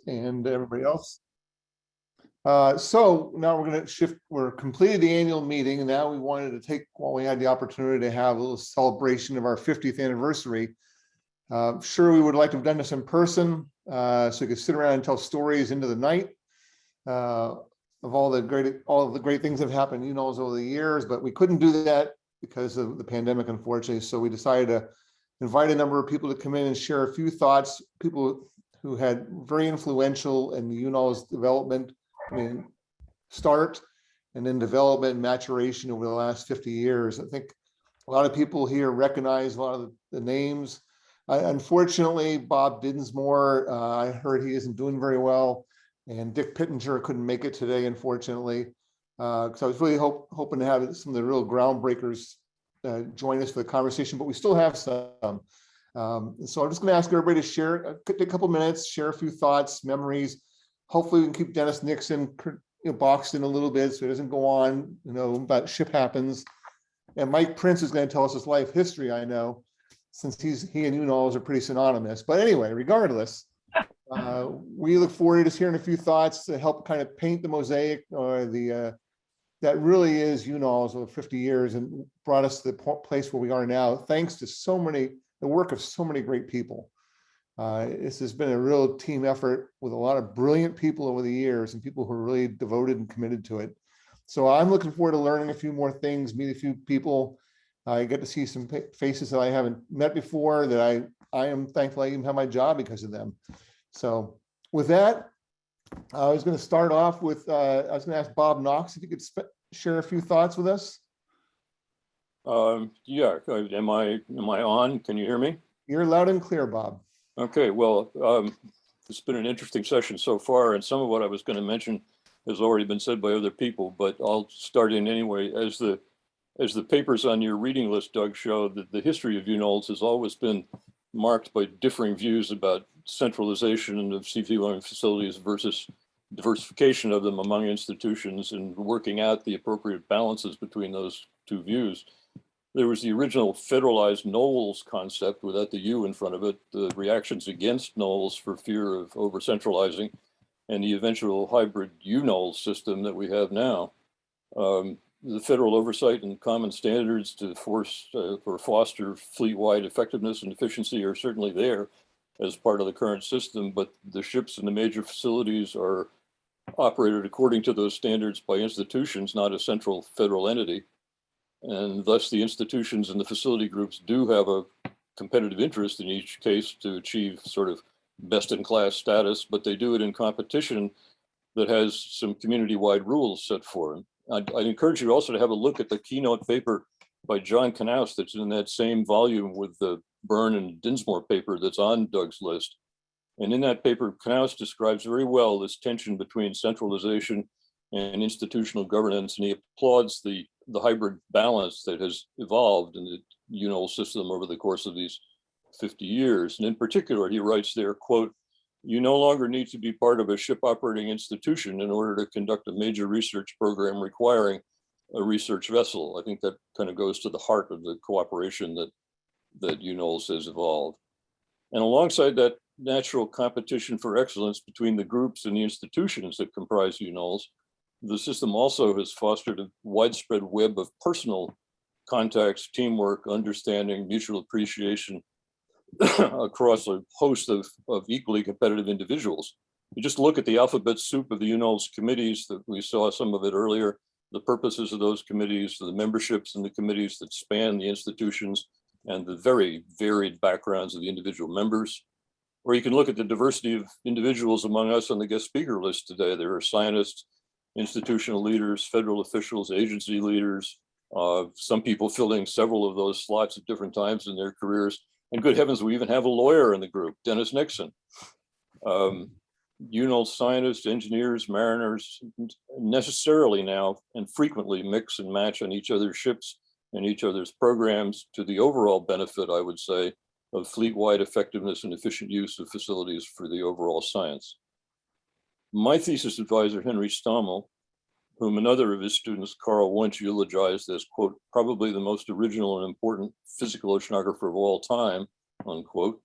and everybody else. So now we're going to shift. We're completed the annual meeting, and now we wanted to take, while we had the opportunity to have a little celebration of our 50th anniversary. Sure, we would like to have done this in person, so we could sit around and tell stories into the night of all the great things that have happened, UNOLS, over the years, but we couldn't do that because of the pandemic, unfortunately. So we decided to invite a number of people to come in and share a few thoughts, people who had very influential in the UNOLS development, start and then development and maturation over the last 50 years. I think a lot of people here recognize a lot of the names. Unfortunately, Bob Dinsmore, I heard he isn't doing very well, and Dick Pittenger couldn't make it today, unfortunately. So I was really hoping to have some of the real groundbreakers join us for the conversation, but we still have some. So I'm just going to ask everybody to share, take a couple minutes, share a few thoughts, memories. Hopefully we can keep Dennis Nixon boxed in a little bit so he doesn't go on, about shit happens. And Mike Prince is going to tell us his life history, I know, since he and UNOLS are pretty synonymous. But anyway, regardless, we look forward to just hearing a few thoughts to help kind of paint the mosaic or that really is UNOLS over 50 years and brought us to the place where we are now, thanks to the work of so many great people. This has been a real team effort with a lot of brilliant people over the years and people who are really devoted and committed to it. So I'm looking forward to learning a few more things, meet a few people. I get to see some faces that I haven't met before, that I am thankful I even have my job because of them. So with that, I was going to start off with, I was going to ask Bob Knox if he could share a few thoughts with us. Yeah, am I on? Can you hear me? You're loud and clear, Bob. Okay, well, it's been an interesting session so far, and some of what I was going to mention has already been said by other people, but I'll start in anyway. As the papers on your reading list, Doug, show, that the history of UNOLS has always been marked by differing views about centralization of CV learning facilities versus diversification of them among institutions and working out the appropriate balances between those two views. There was the original federalized UNOLS concept without the U in front of it, the reactions against UNOLS for fear of over-centralizing, and the eventual hybrid UNOLS system that we have now. The federal oversight and common standards to foster fleet-wide effectiveness and efficiency are certainly there as part of the current system, but the ships in the major facilities are operated according to those standards by institutions, not a central federal entity. And thus the institutions and the facility groups do have a competitive interest in each case to achieve sort of best-in-class status, but they do it in competition that has some community-wide rules set for them. I'd encourage you also to have a look at the keynote paper by John Knox that's in that same volume with the Byrne and Dinsmore paper that's on Doug's list. And in that paper, Knox describes very well this tension between centralization and institutional governance, and he applauds the hybrid balance that has evolved in the UNOLS system over the course of these 50 years. And in particular, he writes there, quote, "You no longer need to be part of a ship operating institution in order to conduct a major research program requiring a research vessel." I think that kind of goes to the heart of the cooperation that UNOLS has evolved. And alongside that natural competition for excellence between the groups and the institutions that comprise UNOLS, the system also has fostered a widespread web of personal contacts, teamwork, understanding, mutual appreciation across a host of equally competitive individuals. You just look at the alphabet soup of the UNOLS committees that we saw some of it earlier, the purposes of those committees, the memberships in the committees that span the institutions, and the very varied backgrounds of the individual members. Or you can look at the diversity of individuals among us on the guest speaker list today. There are scientists, institutional leaders, federal officials, agency leaders, some people filling several of those slots at different times in their careers. And good heavens, we even have a lawyer in the group, Dennis Nixon. UNOLS scientists, engineers, mariners necessarily now and frequently mix and match on each other's ships and each other's programs to the overall benefit, I would say, of fleet-wide effectiveness and efficient use of facilities for the overall science. My thesis advisor, Henry Stommel, whom another of his students, Carl Wunsch, eulogized as, quote, probably the most original and important physical oceanographer of all time, unquote,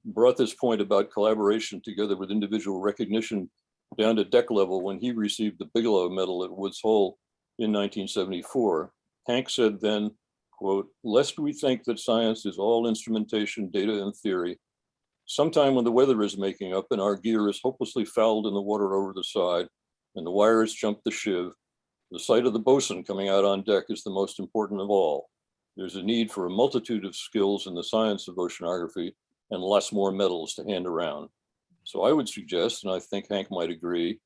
brought this point about collaboration together with individual recognition down to deck level when he received the Bigelow Medal at Woods Hole in 1974. Hank said then, quote, "Lest we think that science is all instrumentation, data, and theory, sometime when the weather is making up and our gear is hopelessly fouled in the water over the side and the wires jump the shiv, the sight of the bosun coming out on deck is the most important of all. There's a need for a multitude of skills in the science of oceanography and lots more medals to hand around." So I would suggest, and I think Hank might agree,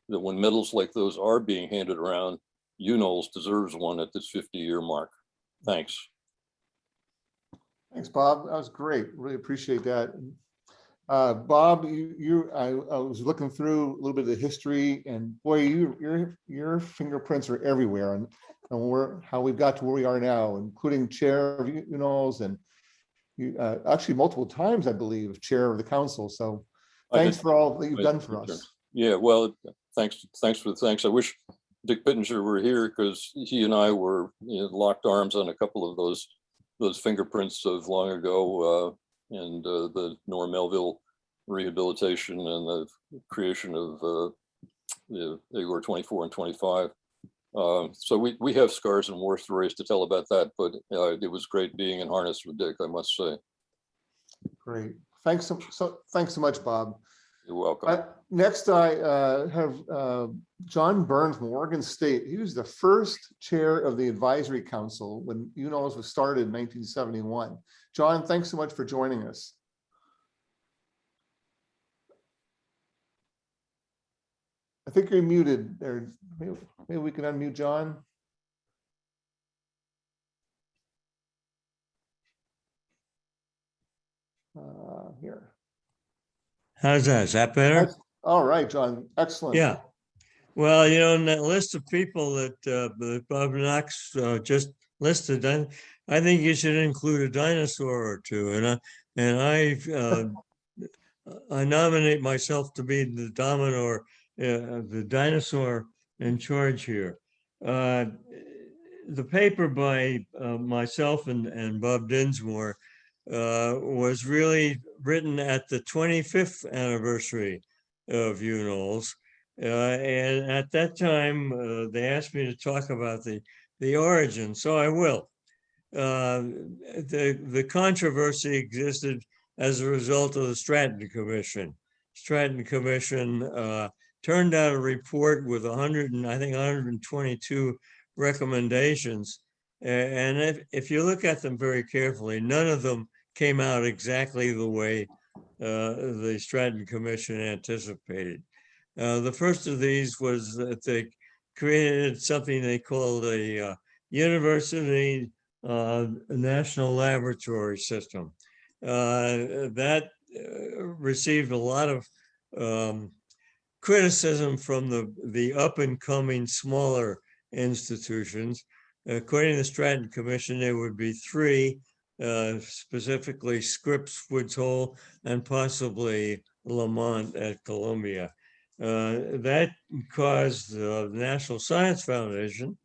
that when medals like those are being handed around, UNOLS deserves one at this 50-year mark. Thanks. Thanks, Bob. That was great. Really appreciate that. Bob, I was looking through a little bit of the history, and boy, your fingerprints are everywhere, and how we got to where we are now, including chair of UNOLS, and you actually multiple times, I believe, chair of the council. So thanks for all that you've done for us. Yeah, well, thanks for the thanks. I wish Dick Pittenger were here, because he and I were locked arms on a couple of those fingerprints of long ago, and the Norr Melville rehabilitation and the creation of the Igor 24 and 25. So we have scars and war stories to tell about that, but it was great being in harness with Dick, I must say. Great. Thanks so much, Bob. You're welcome. Next, I have John Byrne from Oregon State. He was the first chair of the advisory council when UNOLS was started in 1971. John, thanks so much for joining us. I think you're muted there. Maybe we can unmute John. Here. How's that? Is that better? All right, John. Excellent. Yeah. Well, in that list of people that Bob Knox just listed, I think you should include a dinosaur or two. And I nominate myself to be the the dinosaur in charge here. The paper by myself and Bob Dinsmore was really written at the 25th anniversary of UNOLS. And at that time, they asked me to talk about the origin, so I will. The controversy existed as a result of the Stratton Commission. Stratton Commission turned out a report with 122 recommendations. And if you look at them very carefully, none of them came out exactly the way the Stratton Commission anticipated. The first of these was that they created something they called a university national laboratory system. That received a lot of criticism from the up and coming smaller institutions. According to the Stratton Commission, there would be three, specifically Scripps, Woods Hole, and possibly Lamont at Columbia. That caused the National Science Foundation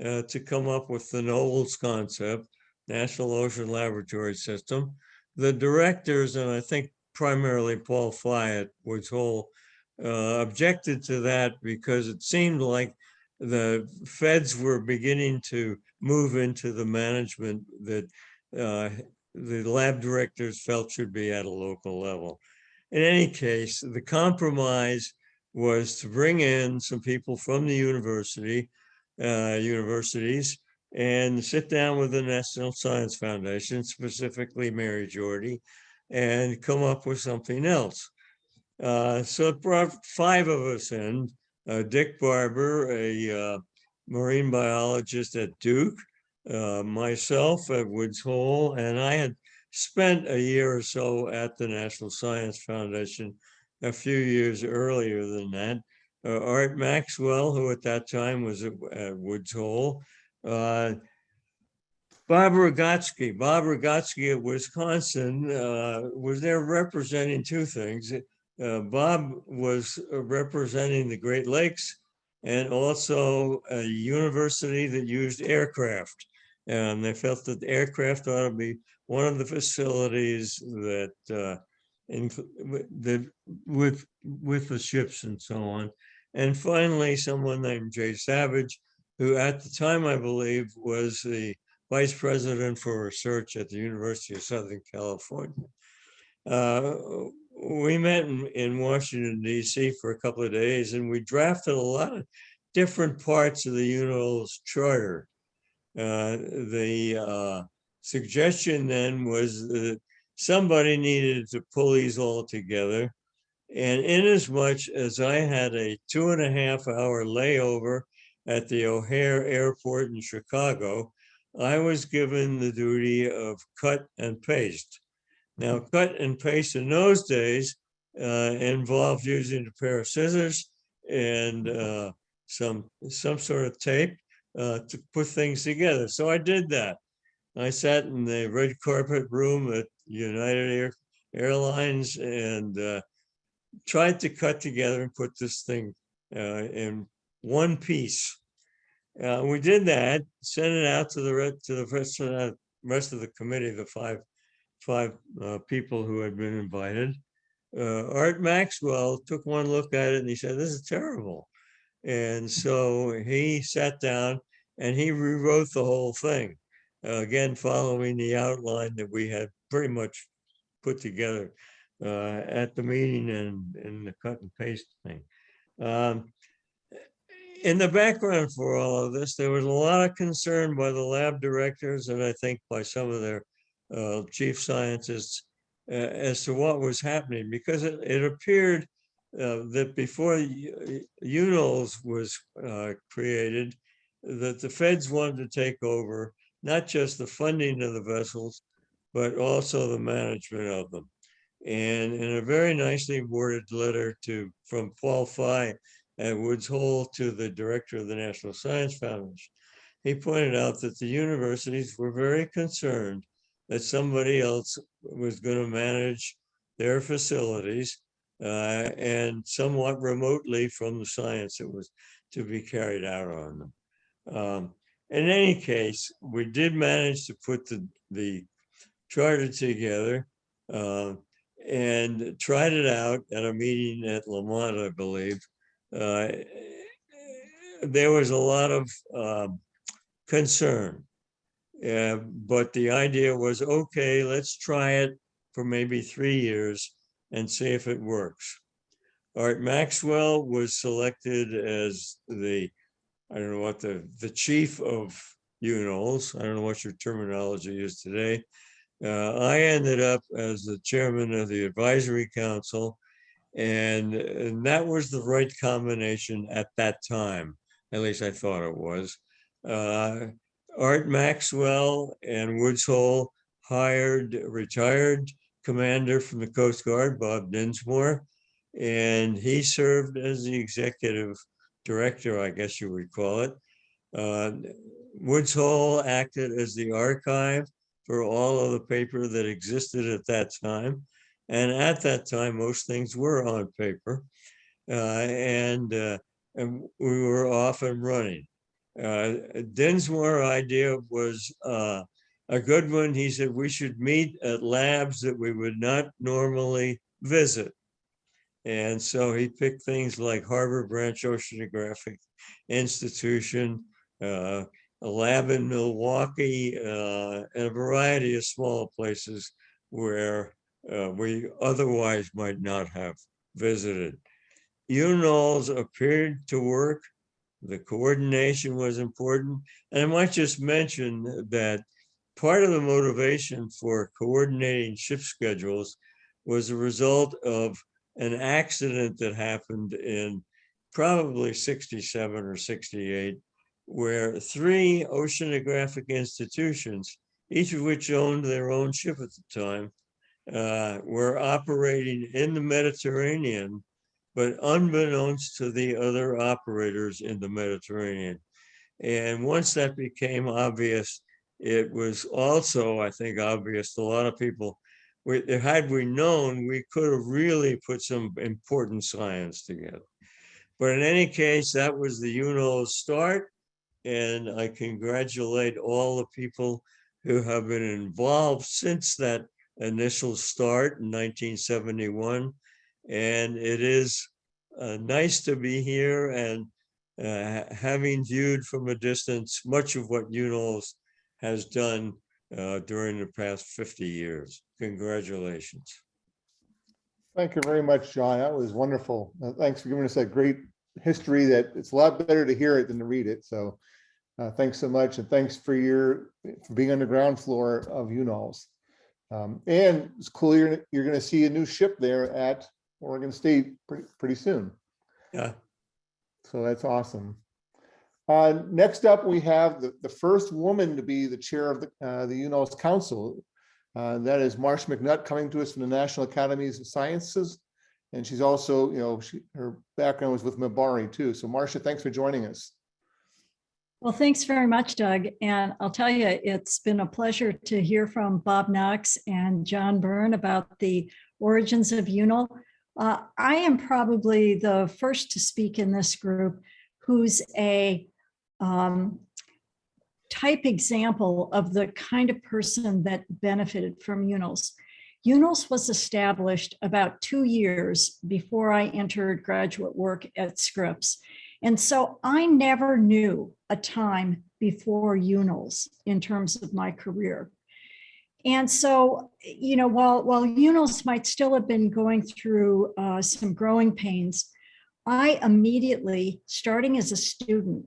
to come up with the NOLS concept, National Ocean Laboratory System. The directors, and I think primarily Paul Fly at Woods Hole, objected to that because it seemed like the feds were beginning to move into the management that the lab directors felt should be at a local level. In any case, the compromise was to bring in some people from the universities and sit down with the National Science Foundation, specifically Mary Jordy, and come up with something else. So it brought five of us in, Dick Barber, a marine biologist at Duke, myself at Woods Hole, and I had spent a year or so at the National Science Foundation a few years earlier than that. Art Maxwell, who at that time was at Woods Hole. Bob Rogotsky at Wisconsin was there representing two things. Bob was representing the Great Lakes and also a university that used aircraft. And they felt that the aircraft ought to be one of the facilities that with the ships and so on. And finally, someone named Jay Savage, who at the time, I believe, was the vice president for research at the University of Southern California. We met in Washington, D.C. for a couple of days, and we drafted a lot of different parts of the UNOLS charter. The suggestion then was that somebody needed to pull these all together. And inasmuch as I had a 2.5-hour layover at the O'Hare Airport in Chicago, I was given the duty of cut and paste. Now, cut and paste in those days involved using a pair of scissors and some sort of tape to put things together. So I did that. I sat in the red carpet room at United Airlines and tried to cut together and put this thing in one piece. We did that, sent it out to the rest of the committee, the five people who had been invited. Art Maxwell took one look at it and he said, "This is terrible." And so he sat down and he rewrote the whole thing, again, following the outline that we had pretty much put together at the meeting and in the cut and paste thing. In the background for all of this, there was a lot of concern by the lab directors and I think by some of their chief scientists as to what was happening, because it appeared that before UNOLS was created, that the feds wanted to take over not just the funding of the vessels, but also the management of them. And in a very nicely worded letter from Paul Fye at Woods Hole to the director of the National Science Foundation, he pointed out that the universities were very concerned that somebody else was going to manage their facilities and somewhat remotely from the science that was to be carried out on them. In any case, we did manage to put the charter together and tried it out at a meeting at Lamont, I believe. There was a lot of concern, but the idea was, okay, let's try it for maybe 3 years and see if it works. Art Maxwell was selected as I don't know what the chief of UNOLS. I don't know what your terminology is today. I ended up as the chairman of the advisory council, and that was the right combination at that time. At least I thought it was. Art Maxwell and Woods Hole hired a retired commander from the Coast Guard, Bob Dinsmore, and he served as the executive director, I guess you would call it. Woods Hole acted as the archive for all of the paper that existed at that time. And at that time, most things were on paper. And we were off and running. Dinsmore's idea was a good one. He said we should meet at labs that we would not normally visit. And so he picked things like Harbor Branch Oceanographic Institution, a lab in Milwaukee, and a variety of small places where we otherwise might not have visited. UNOLS appeared to work. The coordination was important. And I might just mention that part of the motivation for coordinating ship schedules was a result of an accident that happened in probably 67 or 68, where 3 oceanographic institutions, each of which owned their own ship at the time, were operating in the Mediterranean, but unbeknownst to the other operators in the Mediterranean. And once that became obvious, it was also, I think, obvious to a lot of people. Had we known, we could have really put some important science together. But in any case, that was the UNOLS start. And I congratulate all the people who have been involved since that initial start in 1971. And it is nice to be here and having viewed from a distance much of what UNOLS has done during the past 50 years. Congratulations. Thank you very much, John. That was wonderful. Thanks for giving us that great history. That it's a lot better to hear it than to read it. So thanks so much. And thanks for being on the ground floor of UNOLS. And it's cool you're going to see a new ship there at Oregon State pretty soon. Yeah. So that's awesome. Next up, we have the first woman to be the chair of the UNOLS Council. That is Marsh Mcnutt, coming to us from the National Academies of Sciences. And she's also, her background was with Mabari too. So Marcia, thanks for joining us. Well, thanks very much, Doug. And I'll tell you, it's been a pleasure to hear from Bob Knox and John Byrne about the origins of UNOL. I am probably the first to speak in this group who's a type example of the kind of person that benefited from UNOLS. UNOLS was established about 2 years before I entered graduate work at Scripps. And so I never knew a time before UNOLS in terms of my career. And so, while UNOLS might still have been going through some growing pains, I immediately, starting as a student,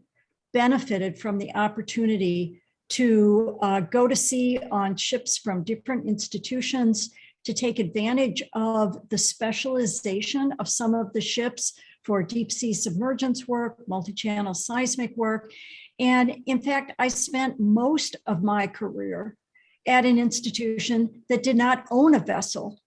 benefited from the opportunity to go to sea on ships from different institutions, to take advantage of the specialization of some of the ships for deep sea submergence work, multi-channel seismic work. And in fact, I spent most of my career at an institution that did not own a vessel.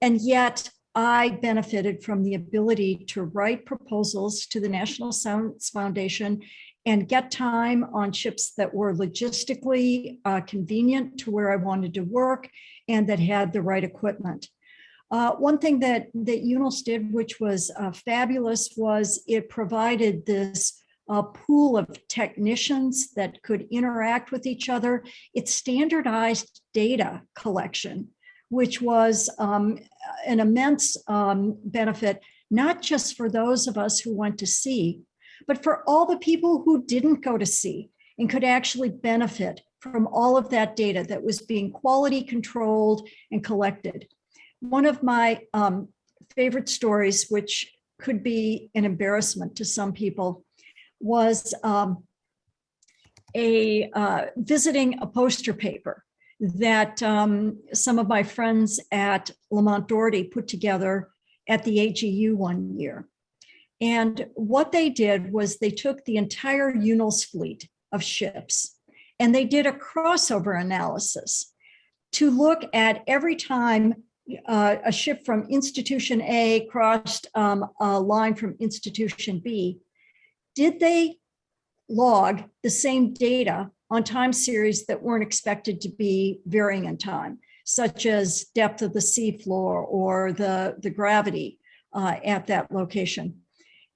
And yet I benefited from the ability to write proposals to the National Science Foundation and get time on ships that were logistically convenient to where I wanted to work and that had the right equipment. One thing that UNOLS did, which was fabulous, was it provided this pool of technicians that could interact with each other. It standardized data collection, which was an immense benefit, not just for those of us who went to sea, but for all the people who didn't go to sea and could actually benefit from all of that data that was being quality controlled and collected. One of my favorite stories, which could be an embarrassment to some people, was visiting a poster paper that some of my friends at Lamont Doherty put together at the AGU one year. And what they did was they took the entire UNOLS fleet of ships and they did a crossover analysis to look at every time a ship from institution A crossed a line from institution B, did they log the same data on time series that weren't expected to be varying in time, such as depth of the seafloor or the gravity at that location?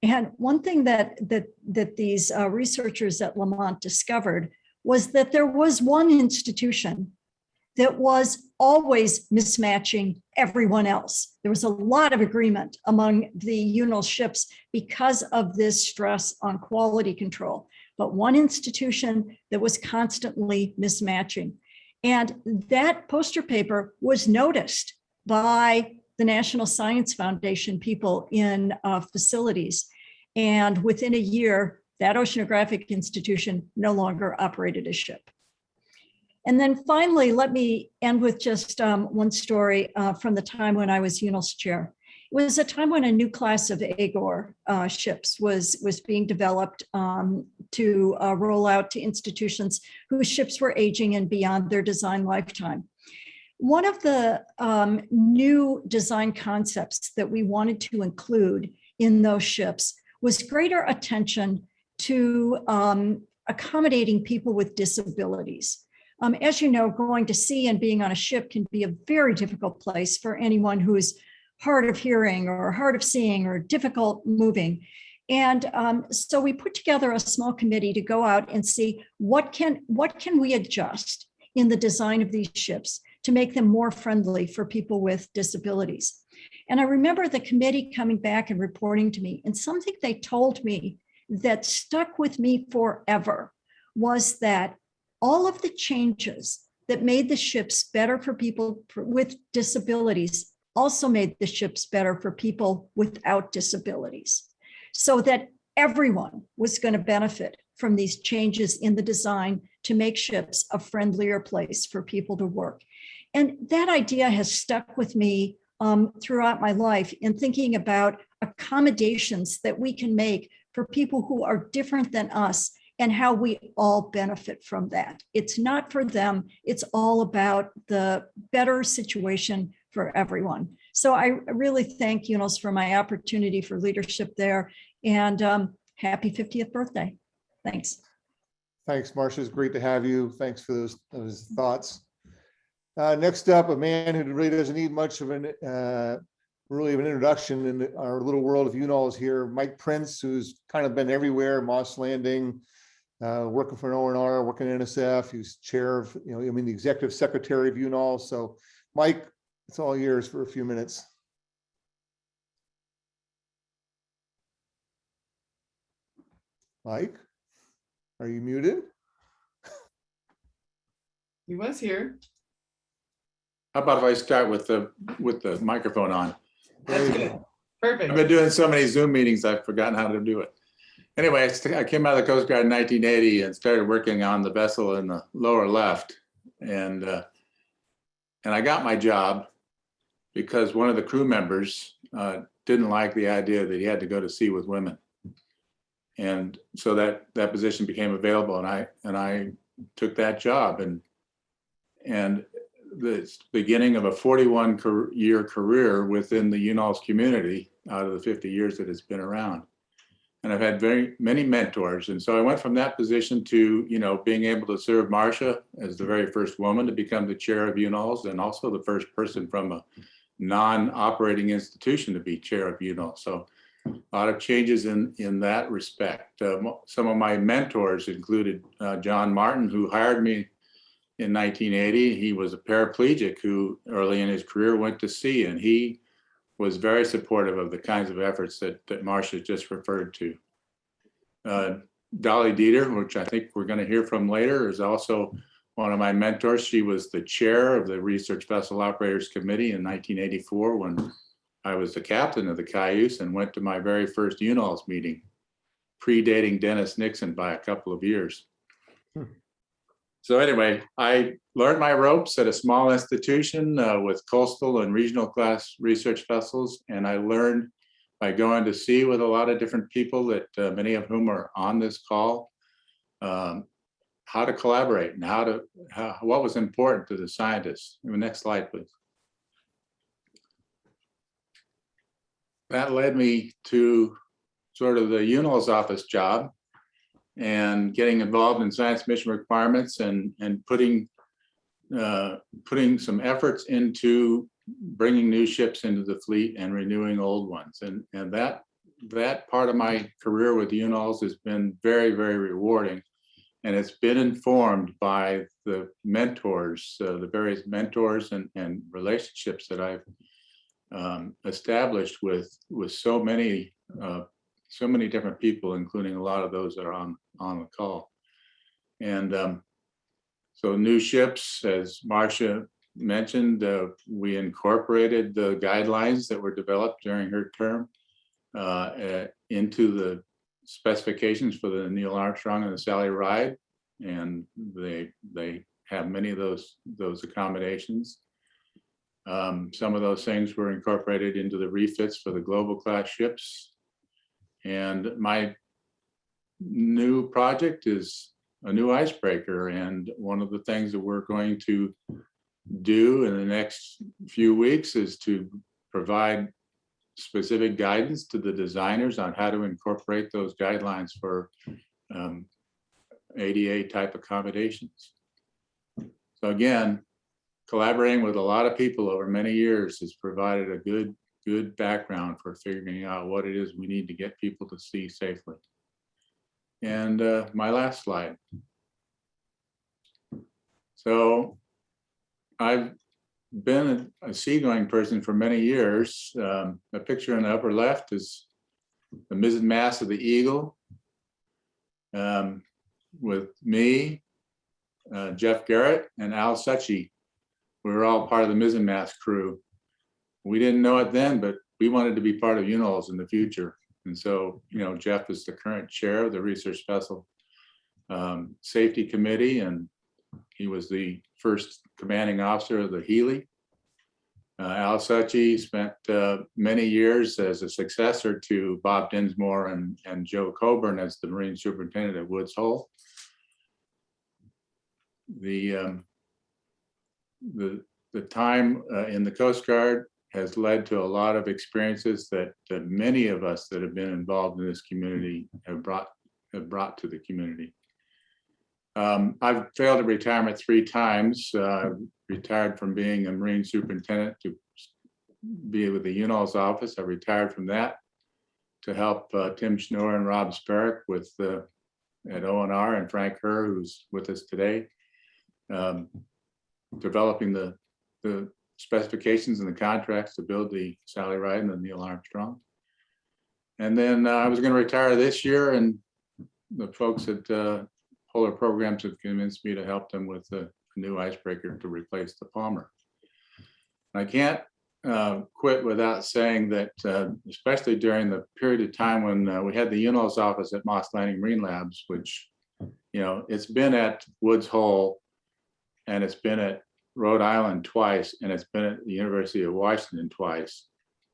And one thing that these researchers at Lamont discovered was that there was one institution that was always mismatching everyone else. There was a lot of agreement among the UNOLS ships because of this stress on quality control, but one institution that was constantly mismatching. And that poster paper was noticed by the National Science Foundation people in facilities. And within a year, that oceanographic institution no longer operated a ship. And then finally, let me end with just one story from the time when I was UNOLS chair. It was a time when a new class of AGOR ships was being developed to roll out to institutions whose ships were aging and beyond their design lifetime. One of the new design concepts that we wanted to include in those ships was greater attention to accommodating people with disabilities. As you know, going to sea and being on a ship can be a very difficult place for anyone who is hard of hearing or hard of seeing or difficult moving. And so we put together a small committee to go out and see what can we adjust in the design of these ships to make them more friendly for people with disabilities. And I remember the committee coming back and reporting to me, and something they told me that stuck with me forever was that all of the changes that made the ships better for people with disabilities also made the ships better for people without disabilities, so that everyone was going to benefit from these changes in the design to make ships a friendlier place for people to work. And that idea has stuck with me throughout my life in thinking about accommodations that we can make for people who are different than us and how we all benefit from that. It's not for them, it's all about the better situation for everyone. So I really thank UNOLS for my opportunity for leadership there, and happy 50th birthday. Thanks. Thanks, Marcia. It's great to have you. Thanks for those thoughts. Next up, a man who really doesn't need much of an introduction in our little world of UNOLS here, Mike Prince, who's kind of been everywhere, Moss Landing, working for an O&R, working at NSF. He's chair of, the executive secretary of UNOLS. So Mike, it's all yours for a few minutes. Mike, are you muted? He was here. How about if I start with the microphone on? That's good. Perfect. I've been doing so many Zoom meetings, I've forgotten how to do it. Anyway, I came out of the Coast Guard in 1980 and started working on the vessel in the lower left. And I got my job because one of the crew members didn't like the idea that he had to go to sea with women. And so that position became available, and I took that job. And the beginning of a 41-year career within the UNOLS community out of the 50 years that it's been around. And I've had very many mentors. And so I went from that position to, being able to serve Marcia as the very first woman to become the chair of UNOLS, and also the first person from a non-operating institution to be chair of UNOLS. So a lot of changes in that respect. Some of my mentors included John Martin, who hired me in 1980. He was a paraplegic who early in his career went to sea, and he was very supportive of the kinds of efforts that Marcia just referred to. Dolly Dieter, which I think we're going to hear from later, is also one of my mentors. She was the chair of the Research Vessel Operators Committee in 1984 when I was the captain of the Cayuse and went to my very first UNOLS meeting, predating Dennis Nixon by a couple of years. So anyway, I learned my ropes at a small institution with coastal and regional class research vessels. And I learned by going to sea with a lot of different people that many of whom are on this call, how to collaborate and what was important to the scientists. Next slide, please. That led me to sort of the UNOLS office job and getting involved in science mission requirements and putting some efforts into bringing new ships into the fleet and renewing old ones. And that part of my career with UNOLS has been very, very rewarding. And it's been informed by the mentors, the various mentors and relationships that I've established with so many different people, including a lot of those that are on the call. And so new ships, as Marcia mentioned, we incorporated the guidelines that were developed during her term into the specifications for the Neil Armstrong and the Sally Ride, and they have many of those accommodations. Some of those things were incorporated into the refits for the global class ships. And my new project is a new icebreaker. And one of the things that we're going to do in the next few weeks is to provide specific guidance to the designers on how to incorporate those guidelines for ADA type accommodations. So again, collaborating with a lot of people over many years has provided a good background for figuring out what it is we need to get people to see safely. And my last slide. So I've been a seagoing person for many years. The picture in the upper left is the mizzenmast of the Eagle, with me, Jeff Garrett, and Al Suchy. We were all part of the mizzenmast crew. We didn't know it then, but we wanted to be part of UNOLS in the future. And so, you know, Jeff is the current chair of the Research Vessel Safety Committee, and he was the first commanding officer of the Healy. Al Suchy spent many years as a successor to Bob Dinsmore and Joe Coburn as the Marine Superintendent at Woods Hole. The time in the Coast Guard has led to a lot of experiences that many of us that have been involved in this community have brought to the community. I've failed at retirement 3 times. Retired from being a Marine Superintendent to be with the UNOLS office. I retired from that to help Tim Schnorr and Rob Sparrock with at ONR, and Frank Herr, who's with us today, developing the specifications and the contracts to build the Sally Ride and the Neil Armstrong. And then I was going to retire this year, and the folks at Polar Programs have convinced me to help them with a new icebreaker to replace the Palmer. I can't quit without saying that, especially during the period of time when we had the UNOLS office at Moss Landing Marine Labs, which, you know, it's been at Woods Hole, and it's been at Rhode Island twice, and it's been at the University of Washington twice.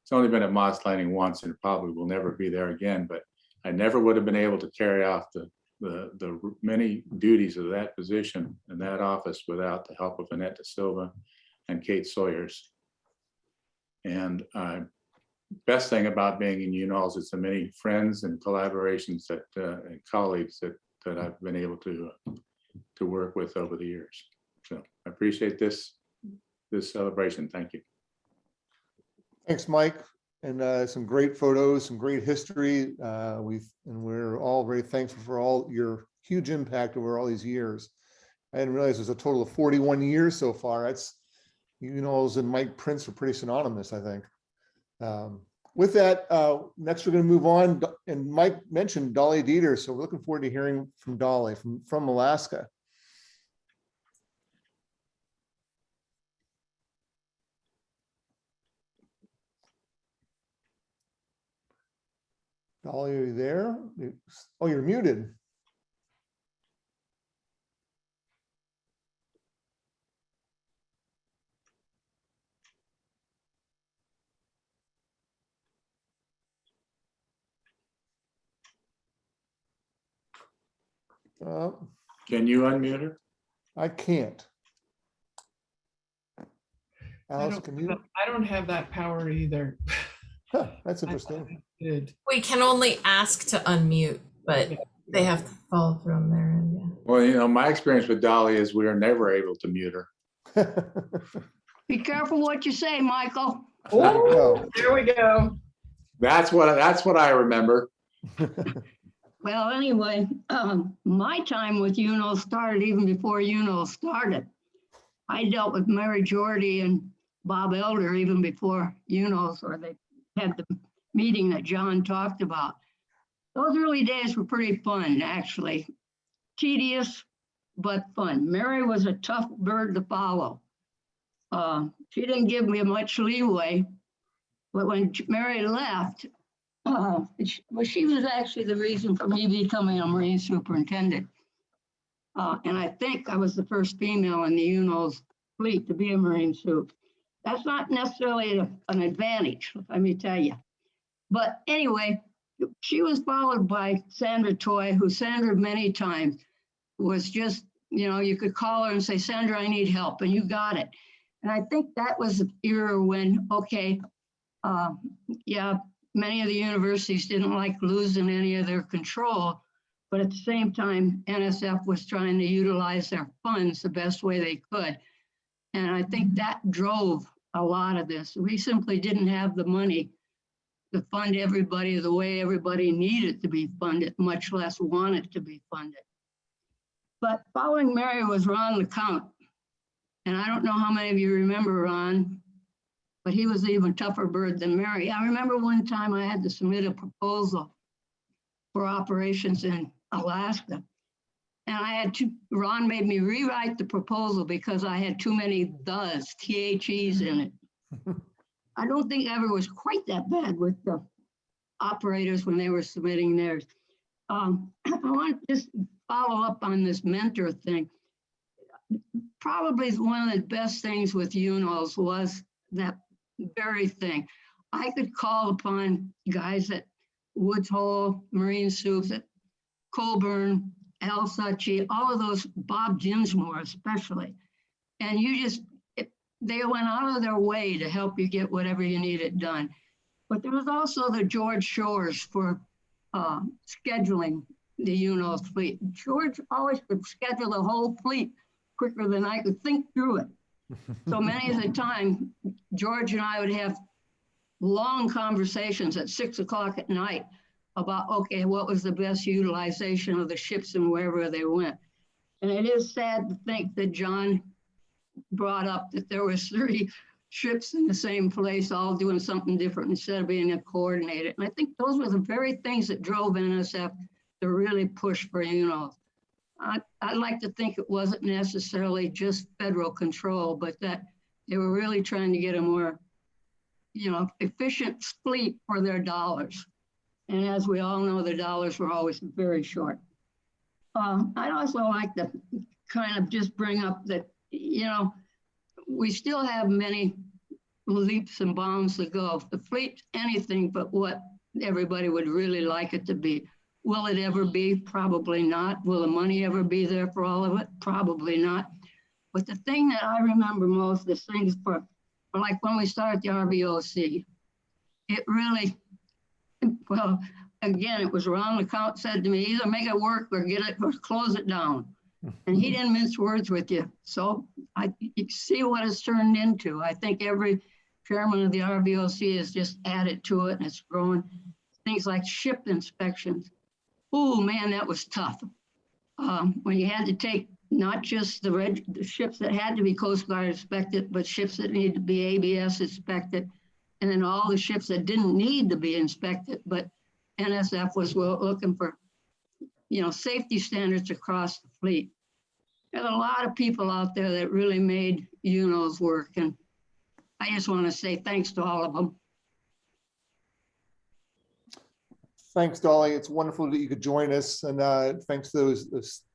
It's only been at Moss Landing once, and probably will never be there again, but I never would have been able to carry off the many duties of that position in that office without the help of Annette Da Silva and Kate Sawyers. And best thing about being in UNOLS is the many friends and collaborations that and colleagues that I've been able to work with over the years. So I appreciate this celebration. Thank you. Thanks, Mike. And some great photos, some great history. We're all very thankful for all your huge impact over all these years. I didn't realize there's a total of 41 years so far. That's, UNOLS and Mike Prince are pretty synonymous, I think. With that, next we're going to move on. And Mike mentioned Dolly Dieter, so we're looking forward to hearing from Dolly from Alaska. Dolly, are you there? Oh, you're muted. Can you unmute her? I can't. Alice, can you? I don't have that power either. Huh, that's interesting. Good. We can only ask to unmute, but they have to follow through on their end. Yeah. Well, you know, my experience with Dolly is we are never able to mute her. Be careful what you say, Michael. Oh, there we go. That's what I remember. Well, anyway, my time with UNOLS started even before UNOLS started. I dealt with Mary Jordy and Bob Elder even before UNOLS, or they had the meeting that John talked about. Those early days were pretty fun, actually. Tedious, but fun. Mary was a tough bird to follow. She didn't give me much leeway, but when Mary left, she was actually the reason for me becoming a Marine Superintendent. And I think I was the first female in the UNOLS fleet to be a Marine Sup. That's not necessarily an advantage, let me tell you. But anyway, she was followed by Sandra Toy, who Sandra many times was just, you know, you could call her and say, Sandra, I need help, and you got it. And I think that was the era when, okay, yeah, many of the universities didn't like losing any of their control, but at the same time, NSF was trying to utilize their funds the best way they could. And I think that drove a lot of this. We simply didn't have the money to fund everybody the way everybody needed to be funded, much less wanted to be funded. But following Mary was Ron LeCount. And I don't know how many of you remember Ron, but he was an even tougher bird than Mary. I remember one time I had to submit a proposal for operations in Alaska. And I had to, Ron made me rewrite the proposal because I had too many thes, THEs in it. I don't think ever was quite that bad with the operators when they were submitting theirs. I want to just follow up on this mentor thing. Probably one of the best things with UNOLS was that very thing. I could call upon guys at Woods Hole, Marine Soups, at Colburn, Al Succi, all of those, Bob Dinsmore especially. And you just, they went out of their way to help you get whatever you needed done. But there was also the George Shores for scheduling the UNOLS fleet. George always could schedule the whole fleet quicker than I could think through it. So many of the time, George and I would have long conversations at 6 o'clock at night about, okay, what was the best utilization of the ships and wherever they went. And it is sad to think that John brought up that there was 30 ships in the same place, all doing something different instead of being coordinated. And I think those were the very things that drove NSF to really push for UNOLS. I like to think it wasn't necessarily just federal control, but that they were really trying to get a more, efficient fleet for their dollars. And as we all know, the dollars were always very short. I'd also like to kind of just bring up that, we still have many leaps and bounds to go. The fleet's anything but what everybody would really like it to be. Will it ever be? Probably not. Will the money ever be there for all of it? Probably not. But the thing that I remember most is things for like when we started the RVOC, it really, well, again, it was Ron LeCount said to me, either make it work or get it or close it down. And he didn't mince words with you. So you see what it's turned into. I think every chairman of the RVOC has just added to it and it's growing. Things like ship inspections. Oh man, that was tough. When you had to take not just the ships that had to be Coast Guard inspected, but ships that needed to be ABS inspected, and then all the ships that didn't need to be inspected, but NSF was looking for, safety standards across the fleet. There's a lot of people out there that really made UNOLS work, and I just want to say thanks to all of them. Thanks, Dolly. It's wonderful that you could join us, and thanks to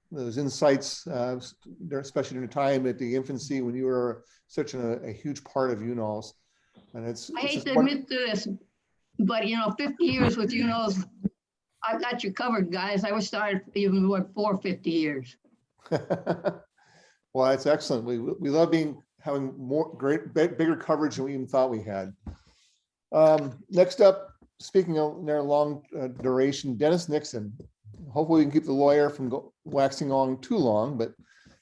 those insights, especially during the time at the infancy when you were such a huge part of UNOLS. And I hate to admit to this, but 50 years with UNOLS, I've got you covered, guys. I was started even before 50 years. Well, that's excellent. We love having more bigger coverage than we even thought we had. Next up, speaking of their long duration, Dennis Nixon. Hopefully we can keep the lawyer from waxing on too long, but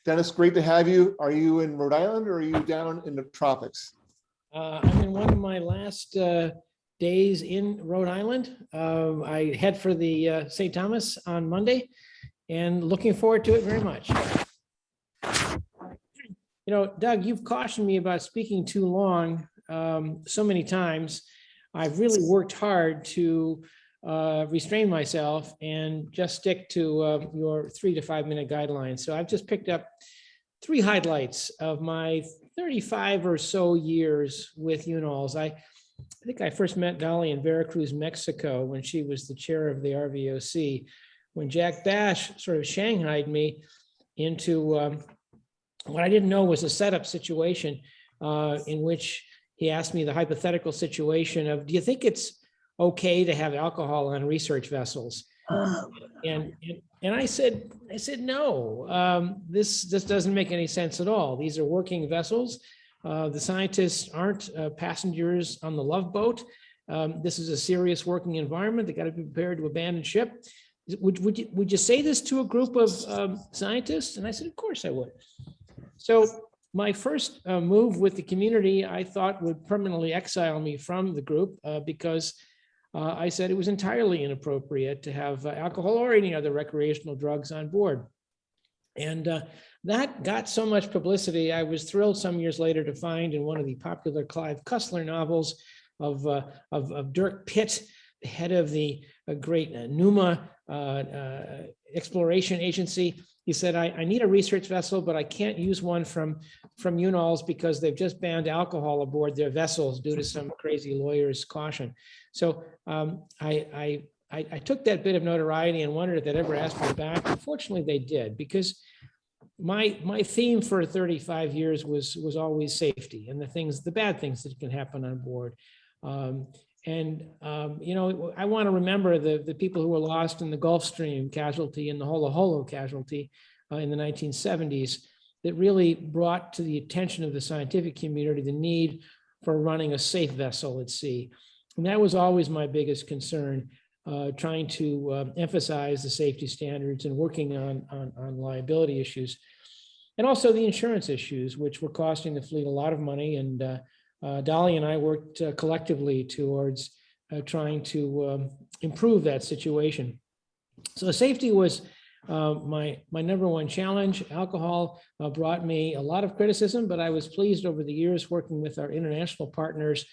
Dennis, great to have you. Are you in Rhode Island or are you down in the tropics? I'm in one of my last days in Rhode Island. I head for the St. Thomas on Monday and looking forward to it very much. Doug, you've cautioned me about speaking too long so many times. I've really worked hard to restrain myself and just stick to your 3 to 5 minute guidelines. So I've just picked up 3 highlights of my 35 or so years with UNOLS. I think I first met Dolly in Veracruz, Mexico, when she was the chair of the RVOC, when Jack Bash sort of shanghaied me into what I didn't know was a setup situation in which he asked me the hypothetical situation of, do you think it's okay to have alcohol on research vessels? And I said no, this doesn't make any sense at all. These are working vessels. The scientists aren't passengers on the Love Boat. This is a serious working environment. They got to be prepared to abandon ship. Would you say this to a group of scientists? And I said, of course I would. So my first move with the community, I thought would permanently exile me from the group because I said it was entirely inappropriate to have alcohol or any other recreational drugs on board. And that got so much publicity. I was thrilled some years later to find in one of the popular Clive Cussler novels of Dirk Pitt, the head of the great NUMA exploration agency. He said, I need a research vessel, but I can't use one from UNOLS because they've just banned alcohol aboard their vessels due to some crazy lawyer's caution. So I took that bit of notoriety and wondered if they'd ever ask me back. Unfortunately, they did, because my theme for 35 years was always safety and the bad things that can happen on board. You know, I want to remember the people who were lost in the Gulf Stream casualty and the Holo Holo casualty in the 1970s, that really brought to the attention of the scientific community the need for running a safe vessel at sea. And that was always my biggest concern, trying to emphasize the safety standards and working on liability issues. And also the insurance issues, which were costing the fleet a lot of money. And Dolly and I worked collectively towards trying to improve that situation. So safety was my number one challenge. Alcohol brought me a lot of criticism, but I was pleased over the years working with our international partners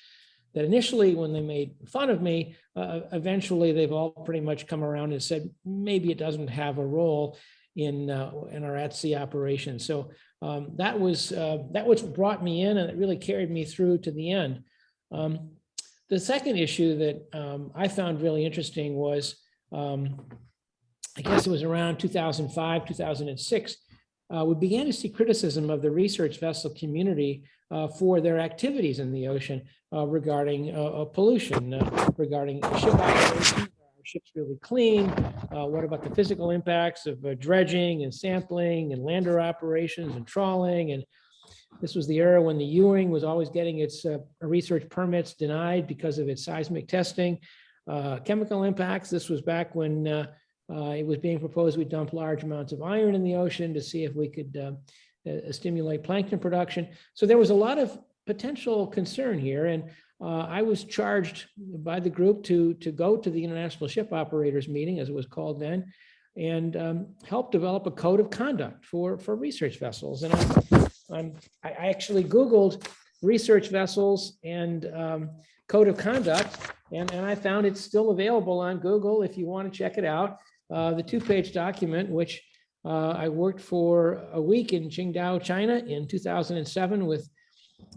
that initially, when they made fun of me, eventually they've all pretty much come around and said, maybe it doesn't have a role in our at-sea operation. So that was what brought me in, and it really carried me through to the end. The second issue that I found really interesting was, I guess it was around 2005, 2006, we began to see criticism of the research vessel community for their activities in the ocean regarding pollution, regarding ship operations. Are ships really clean? What about the physical impacts of dredging and sampling and lander operations and trawling? And this was the era when the Ewing was always getting its research permits denied because of its seismic testing. Chemical impacts, this was back when it was being proposed we dump large amounts of iron in the ocean to see if we could stimulate plankton production. So there was a lot of potential concern here. And I was charged by the group to go to the International Ship Operators meeting, as it was called then, and help develop a code of conduct for research vessels. And I actually Googled research vessels and code of conduct, and I found it's still available on Google if you want to check it out. The 2-page document, which I worked for a week in Qingdao, China in 2007 with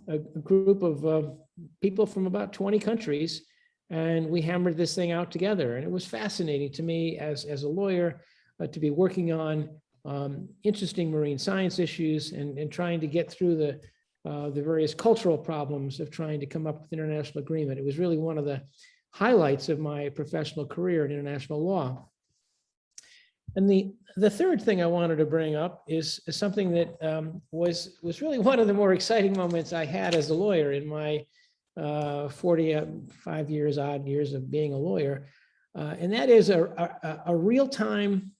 a group of people from about 20 countries, and we hammered this thing out together. And it was fascinating to me as a lawyer to be working on interesting marine science issues and trying to get through the various cultural problems of trying to come up with international agreement. It was really one of the highlights of my professional career in international law. And the third thing I wanted to bring up is something that was really one of the more exciting moments I had as a lawyer in my 45 years, odd years of being a lawyer. And that is a real-time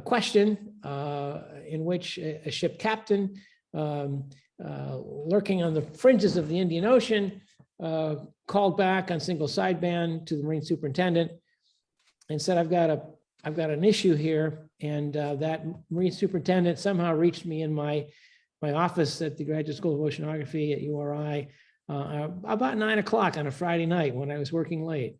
question in which a ship captain lurking on the fringes of the Indian Ocean called back on single sideband to the Marine superintendent and said, I've got an issue here. And that Marine superintendent somehow reached me in my office at the Graduate School of Oceanography at URI about 9 o'clock on a Friday night when I was working late.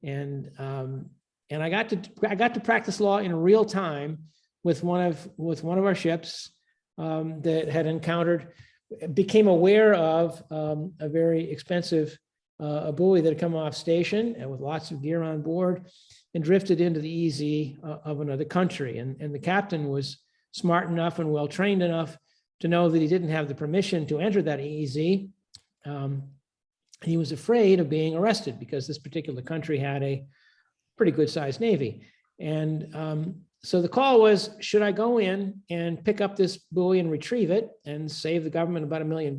And I got to practice law in real time with one of our ships that had became aware of a very expensive buoy that had come off station and with lots of gear on board, and drifted into the EZ of another country. And the captain was smart enough and well-trained enough to know that he didn't have the permission to enter that EZ. He was afraid of being arrested because this particular country had a pretty good sized Navy. And so the call was, should I go in and pick up this buoy and retrieve it and save the government about $1 million?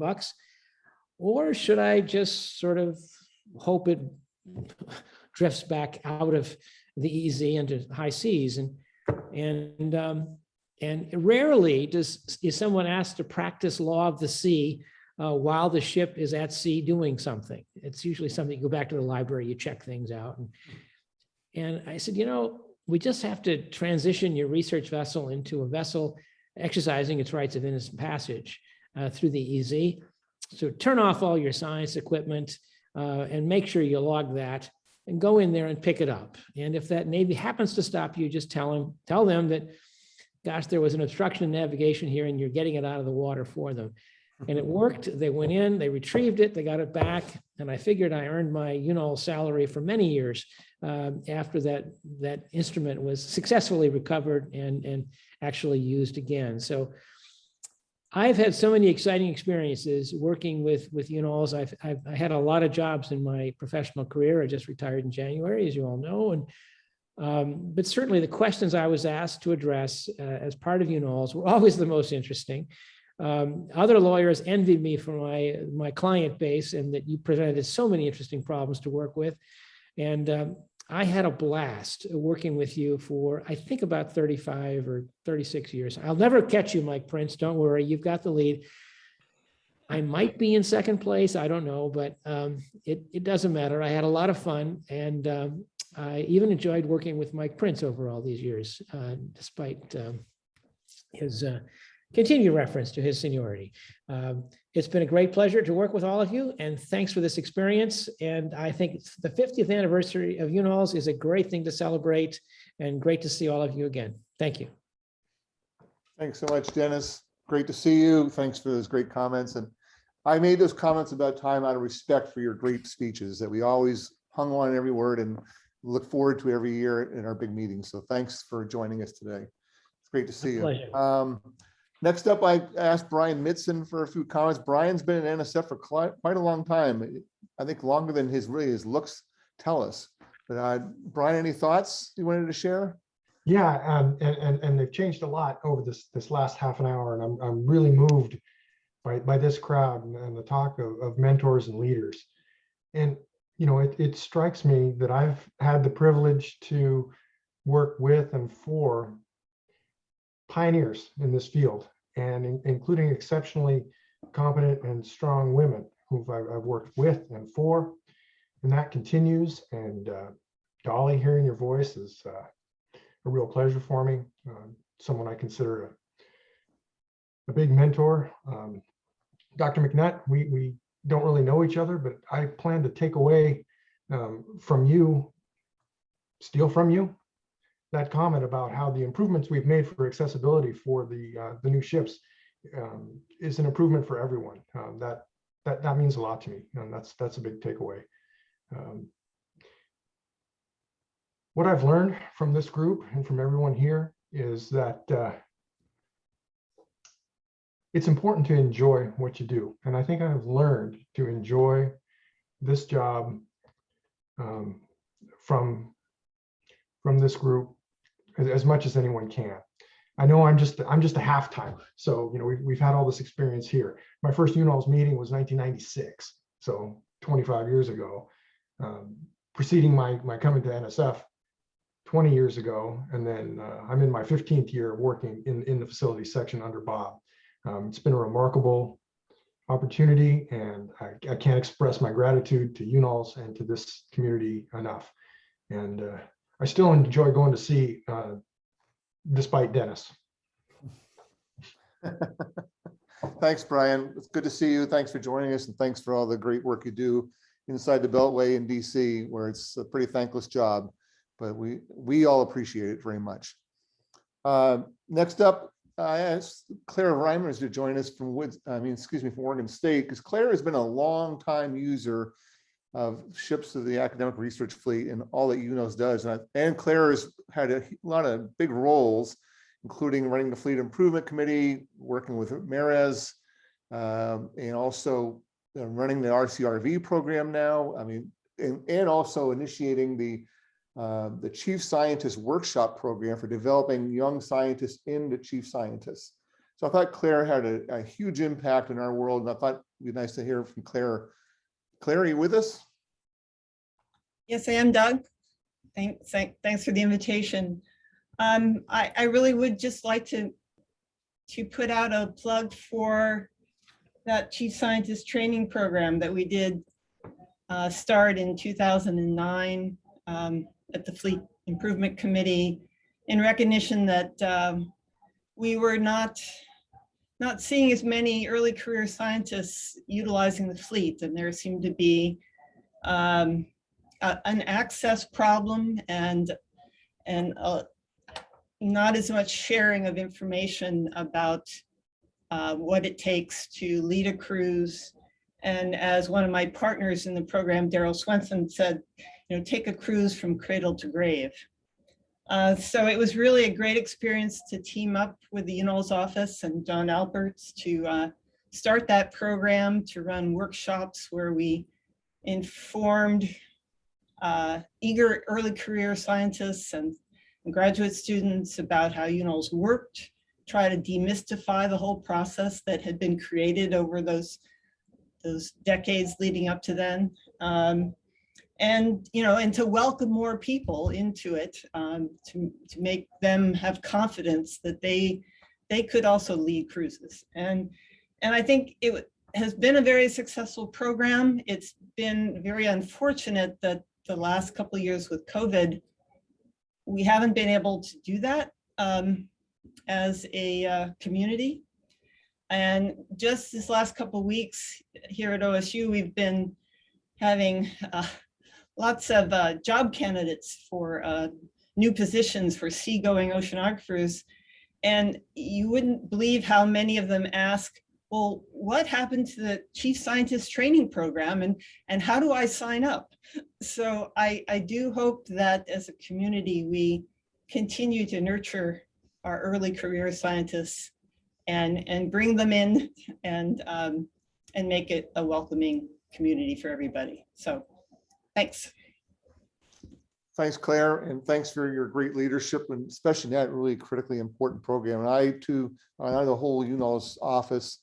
Or should I just sort of hope it drifts back out of the EZ into high seas? And rarely is someone asked to practice law of the sea while the ship is at sea doing something. It's usually something you go back to the library, you check things out. And I said, we just have to transition your research vessel into a vessel exercising its rights of innocent passage through the EZ. So turn off all your science equipment and make sure you log that and go in there and pick it up. And if that Navy happens to stop you, just tell them that, gosh, there was an obstruction in navigation here and you're getting it out of the water for them. And it worked. They went in, they retrieved it, they got it back. And I figured I earned my UNOLS salary for many years after that instrument was successfully recovered and actually used again. So I've had so many exciting experiences working with UNOLS. I've had a lot of jobs in my professional career. I just retired in January, as you all know. And but certainly the questions I was asked to address as part of UNOLS were always the most interesting. Other lawyers envied me for my client base and that you presented so many interesting problems to work with. And I had a blast working with you for, I think, about 35 or 36 years. I'll never catch you, Mike Prince. Don't worry, you've got the lead. I might be in second place. I don't know, but it doesn't matter. I had a lot of fun. And I even enjoyed working with Mike Prince over all these years, despite his continued reference to his seniority. It's been a great pleasure to work with all of you, and thanks for this experience. And I think the 50th anniversary of UNOLS is a great thing to celebrate, and great to see all of you again. Thank you. Thanks so much, Dennis. Great to see you. Thanks for those great comments. And I made those comments about time out of respect for your great speeches that we always hung on every word and look forward to every year in our big meetings. So thanks for joining us today. It's great to see you. Pleasure. Next up, I asked Brian Mitson for a few comments. Brian's been in NSF for quite a long time. I think longer than his looks tell us. But Brian, any thoughts you wanted to share? Yeah, and they've changed a lot over this last half an hour, and I'm really moved by this crowd and the talk of mentors and leaders. And you know, it strikes me that I've had the privilege to work with and for pioneers in this field, and including exceptionally competent and strong women who I've worked with and for, and that continues. And Dolly, hearing your voice is a real pleasure for me. Someone I consider a big mentor. Dr. McNutt, we don't really know each other, but I plan to take away from you, steal from you, that comment about how the improvements we've made for accessibility for the new ships is an improvement for everyone. That means a lot to me, and that's a big takeaway. What I've learned from this group and from everyone here is that it's important to enjoy what you do, and I think I've learned to enjoy this job from this group as much as anyone can. I know I'm just a half-time, so you know we've had all this experience here. My first UNOLS meeting was 1996, so 25 years ago, preceding my coming to NSF 20 years ago, and then I'm in my 15th year working in the facilities section under Bob. It's been a remarkable opportunity, and I can't express my gratitude to UNOLS and to this community enough. And I still enjoy going to sea, despite Dennis. Thanks, Brian. It's good to see you. Thanks for joining us, and thanks for all the great work you do inside the Beltway in DC, where it's a pretty thankless job, but we all appreciate it very much. Next up, I asked Clary Reimer to join us from from Oregon State, because Clary has been a long time user of ships of the academic research fleet and all that UNOS does. And Claire's had a lot of big roles, including running the Fleet Improvement Committee, working with Mares, and also running the RCRV program now. I mean, and also initiating the Chief Scientist Workshop program for developing young scientists into chief scientists. So I thought Claire had a huge impact in our world, and I thought it'd be nice to hear from Claire. Claire, are you with us? Yes, I am, Doug. Thanks for the invitation. I really would just like to put out a plug for that Chief Scientist training program that we did start in 2009 at the Improvement Committee in recognition that we were not seeing as many early career scientists utilizing the fleet, and there seemed to be an access problem and not as much sharing of information about what it takes to lead a cruise. And as one of my partners in the program, Daryl Swenson, said, take a cruise from cradle to grave. So it was really a great experience to team up with the UNOLS office and Don Alberts to start that program, to run workshops where we informed eager early career scientists and graduate students about how UNOLS worked, try to demystify the whole process that had been created over those decades leading up to then. And to welcome more people into it, to make them have confidence that they could also lead cruises. And I think it has been a very successful program. It's been very unfortunate that the last couple of years with COVID, we haven't been able to do that as a community. And just this last couple of weeks here at OSU, we've been having lots of job candidates for new positions for seagoing oceanographers. And you wouldn't believe how many of them ask, well, what happened to the chief scientist training program and how do I sign up? So I do hope that as a community, we continue to nurture our early career scientists and bring them in and make it a welcoming community for everybody. So thanks. Thanks, Claire, and thanks for your great leadership, and especially that really critically important program. And I too, I the whole UNOLS office,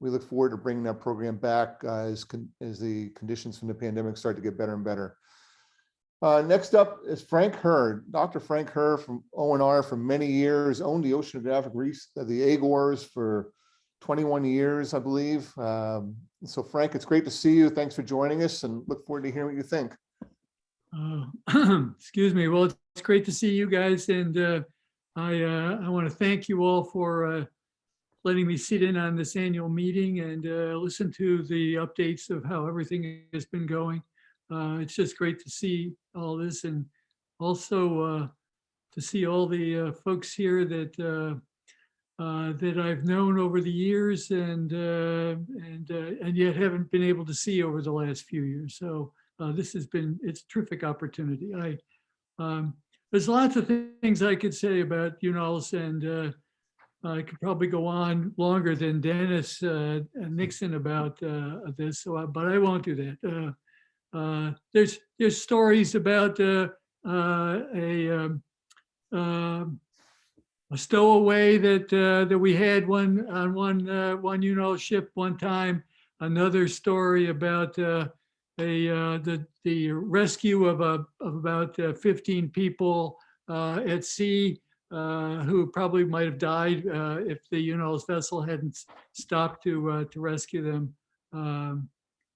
we look forward to bringing that program back as the conditions from the pandemic start to get better and better. Next up is Frank Herr. Dr. Frank Herr from ONR for many years, owned the oceanographic reefs, the Agors for 21 years, I believe. So Frank, it's great to see you. Thanks for joining us and look forward to hearing what you think. Excuse me. Well, it's great to see you guys. And I want to thank you all for letting me sit in on this annual meeting and listen to the updates of how everything has been going. It's just great to see all this, and also to see all the folks here that I've known over the years and yet haven't been able to see over the last few years. So this has been, it's a terrific opportunity. There's lots of things I could say about UNOLS, and I could probably go on longer than Dennis and Nixon about this, so, but I won't do that. There's stories about a stowaway that we had on one UNOLS ship one time. Another story about the rescue of about 15 people at sea who probably might have died if the UNOLS vessel hadn't stopped to rescue them.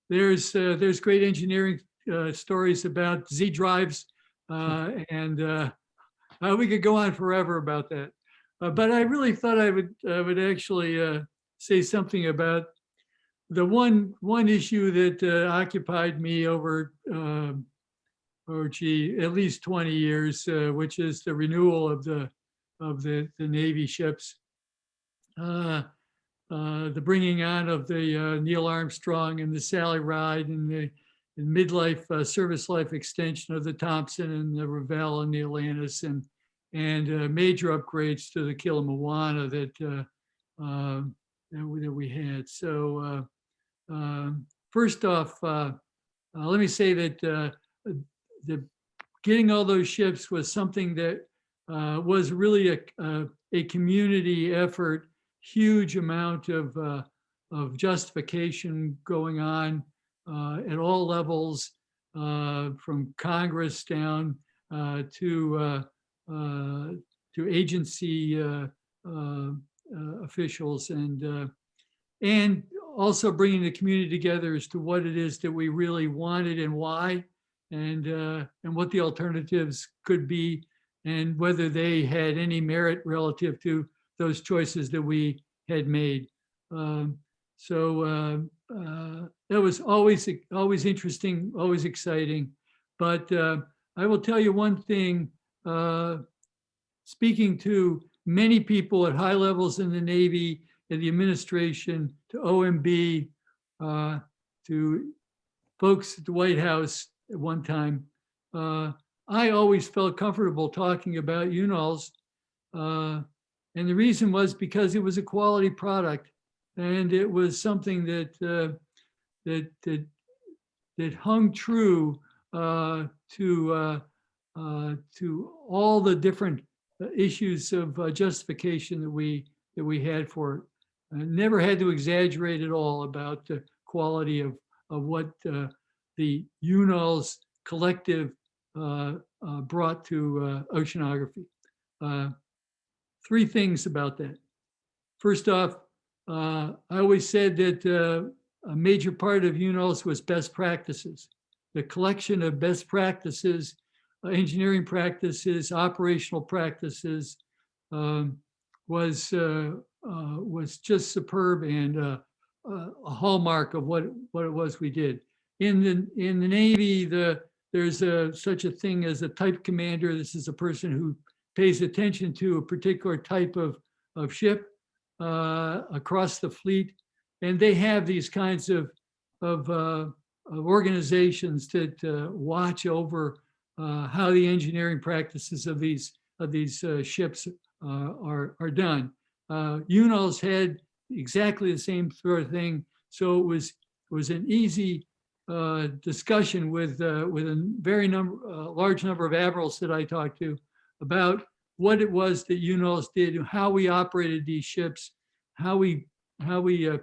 There's great engineering stories about Z drives, and we could go on forever about that. But I really thought I would actually say something about the one issue that occupied me over at least 20 years, which is the renewal of the Navy ships. The bringing on of the Neil Armstrong and the Sally Ride and the midlife service life extension of the Thompson and the Ravel and the Atlantis, and major upgrades to the Killamoana that we had. So first off, let me say that the getting all those ships was something that was really a community effort. Huge amount of justification going on at all levels, from Congress down to agency officials, and also bringing the community together as to what it is that we really wanted and why, and what the alternatives could be and whether they had any merit relative to those choices that we had made. That was always interesting, always exciting. But I will tell you one thing, speaking to many people at high levels in the Navy, in the administration, to OMB, to folks at the White House at one time, I always felt comfortable talking about UNOLS. And the reason was because it was a quality product, and it was something that hung true to all the different issues of justification that we had for it. I never had to exaggerate at all about the quality of what the UNOLS collective brought to oceanography. Three things about that. First off, I always said that a major part of UNOLS was best practices. The collection of best practices, engineering practices, operational practices was just superb and a hallmark of what it was we did. In the Navy, there's such a thing as a type commander. This is a person who pays attention to a particular type of ship across the fleet. And they have these kinds of organizations that watch over how the engineering practices of these ships are done. UNOLS had exactly the same sort of thing. So it was an easy discussion with a very large number of admirals that I talked to about what it was that UNOLS did, and how we operated these ships, how we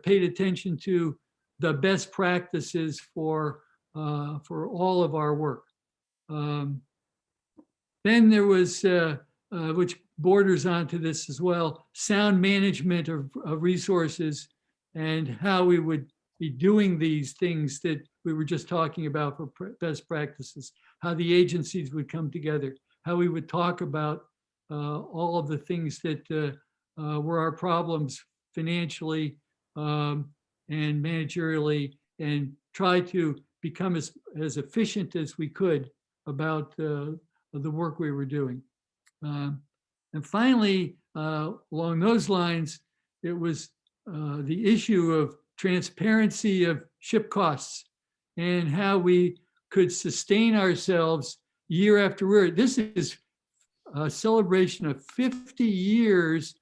paid attention to the best practices for all of our work. Then there was, which borders onto this as well, sound management of resources, and how we would be doing these things that we were just talking about for best practices, how the agencies would come together, how we would talk about all of the things that were our problems financially and managerially, and try to become as efficient as we could about the work we were doing. And finally, along those lines, it was the issue of transparency of ship costs and how we could sustain ourselves year after year. This is a celebration of 50 years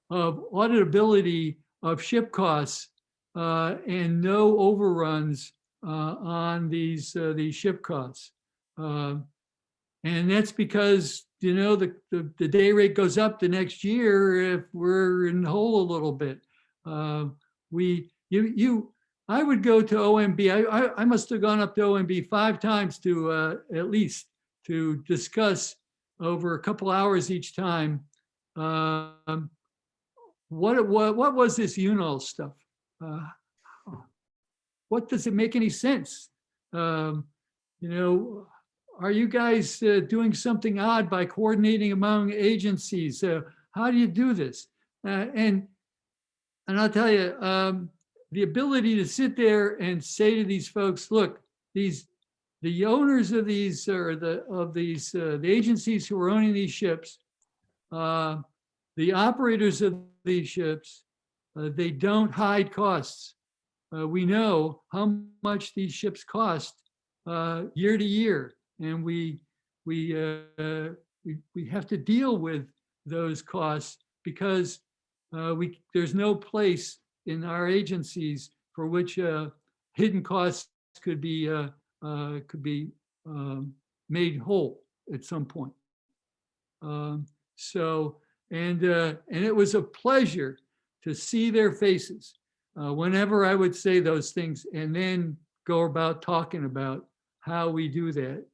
of auditability of ship costs and no overruns on these ship costs. And that's because, you know, the day rate goes up the next year if we're in the hole a little bit. I would go to OMB. I must have gone up to OMB 5 times to at least to discuss over a couple hours each time what was this UNOLS stuff? What does it make any sense? You know, are you guys doing something odd by coordinating among agencies? How do you do this? And I'll tell you, the ability to sit there and say to these folks, look, the owners of these, or the agencies who are owning these ships, the operators of these ships, they don't hide costs. We know how much these ships cost year to year, and we have to deal with those costs because there's no place in our agencies for which hidden costs could be made whole at some point. And it was a pleasure to see their faces whenever I would say those things, and then go about talking about how we do that.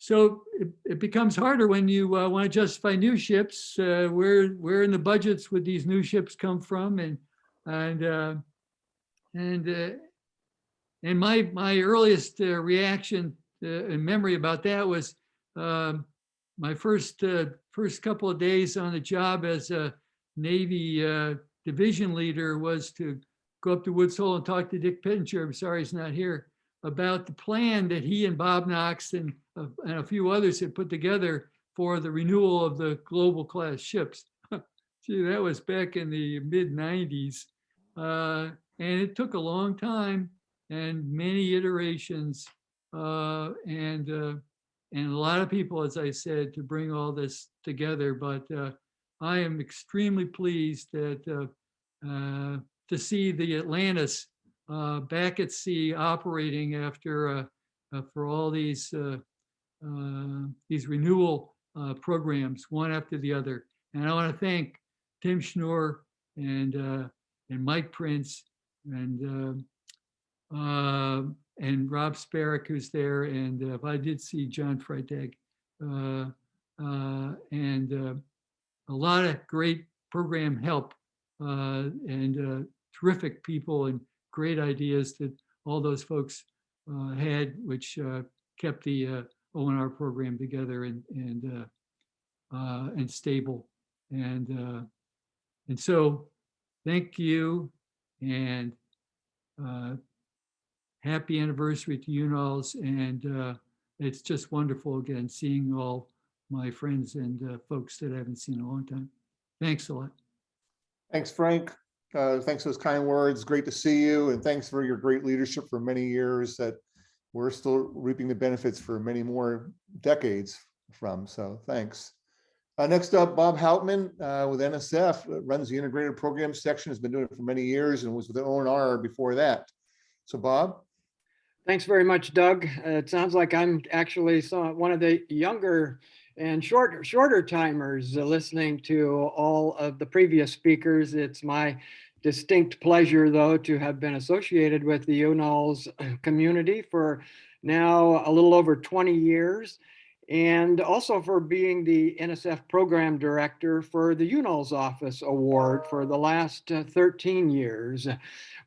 So it becomes harder when you want to justify new ships. Where in the budgets would these new ships come from? And my earliest reaction and memory about that was my first couple of days on the job as a Navy division leader was to go up to Woods Hole and talk to Dick Pittenger, I'm sorry he's not here, about the plan that he and Bob Knox and a few others had put together for the renewal of the global class ships. Gee, that was back in the mid 90s. And it took a long time and many iterations and a lot of people, as I said, to bring all this together. But I am extremely pleased that to see the Atlantis back at sea operating after for all these renewal programs, one after the other. And I want to thank Tim Schnorr and Mike Prince and Rob Sparrock, who's there, and I did see John Freitag, and a lot of great program help and terrific people and great ideas that all those folks had, which kept the ONR program together and stable. And so thank you, and happy anniversary to UNOLS. And it's just wonderful again, seeing all my friends and folks that I haven't seen in a long time. Thanks a lot. Thanks, Frank. Thanks for those kind words. Great to see you. And thanks for your great leadership for many years that we're still reaping the benefits for many more decades from. So thanks. Next up, Bob Houtman with NSF, runs the integrated program section, has been doing it for many years and was with the ONR before that. So Bob. Thanks very much, Doug. It sounds like I'm actually one of the younger and shorter timers listening to all of the previous speakers. It's my distinct pleasure, though, to have been associated with the UNOLS community for now a little over 20 years, and also for being the NSF program director for the UNOLS Office Award for the last 13 years.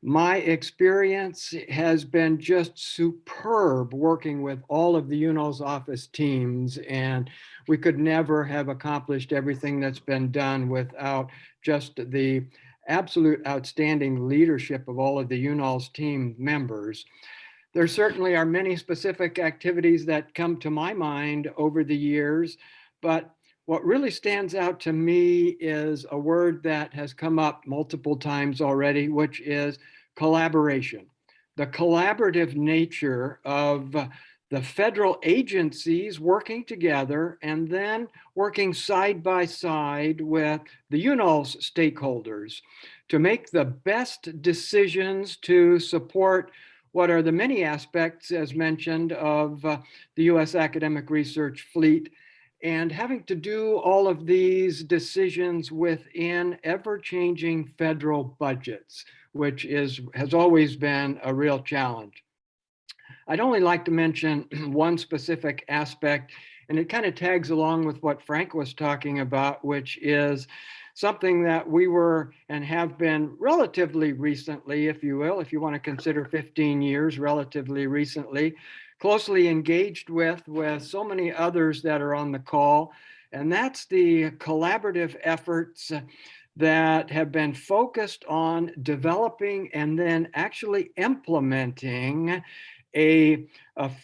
My experience has been just superb working with all of the UNOLS office teams, and we could never have accomplished everything that's been done without just the absolute outstanding leadership of all of the UNOLS team members. There certainly are many specific activities that come to my mind over the years, but what really stands out to me is a word that has come up multiple times already, which is collaboration. The collaborative nature of the federal agencies working together and then working side by side with the UNOLS stakeholders to make the best decisions to support what are the many aspects, as mentioned, of the U.S. academic research fleet, and having to do all of these decisions within ever-changing federal budgets, which has always been a real challenge. I'd only like to mention one specific aspect, and it kind of tags along with what Frank was talking about, which is something that we were and have been relatively recently, if you will, if you want to consider 15 years relatively recently, closely engaged with so many others that are on the call. And that's the collaborative efforts that have been focused on developing and then actually implementing a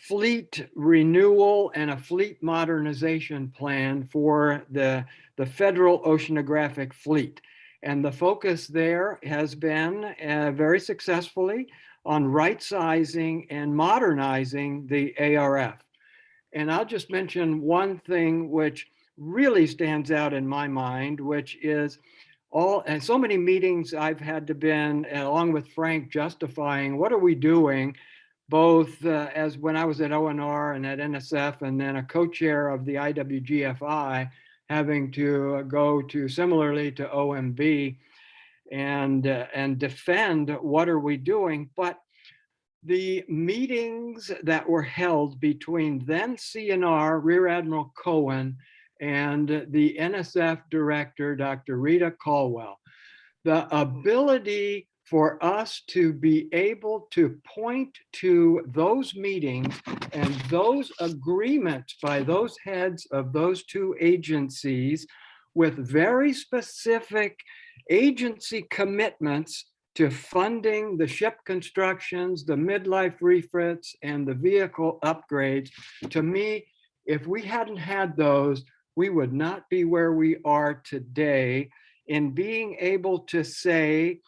fleet renewal and a fleet modernization plan for the federal oceanographic fleet. And the focus there has been very successfully on right-sizing and modernizing the ARF. And I'll just mention one thing which really stands out in my mind, which is and so many meetings I've had to been, along with Frank, justifying what are we doing, both as when I was at ONR and at NSF, and then a co-chair of the IWGFI, having to go to similarly to OMB and defend what are we doing. But the meetings that were held between then CNR Rear Admiral Cohen and the NSF director, Dr. Rita Caldwell, the ability for us to be able to point to those meetings and those agreements by those heads of those two agencies with very specific agency commitments to funding the ship constructions, the midlife refits, and the vehicle upgrades. To me, if we hadn't had those, we would not be where we are today in being able to say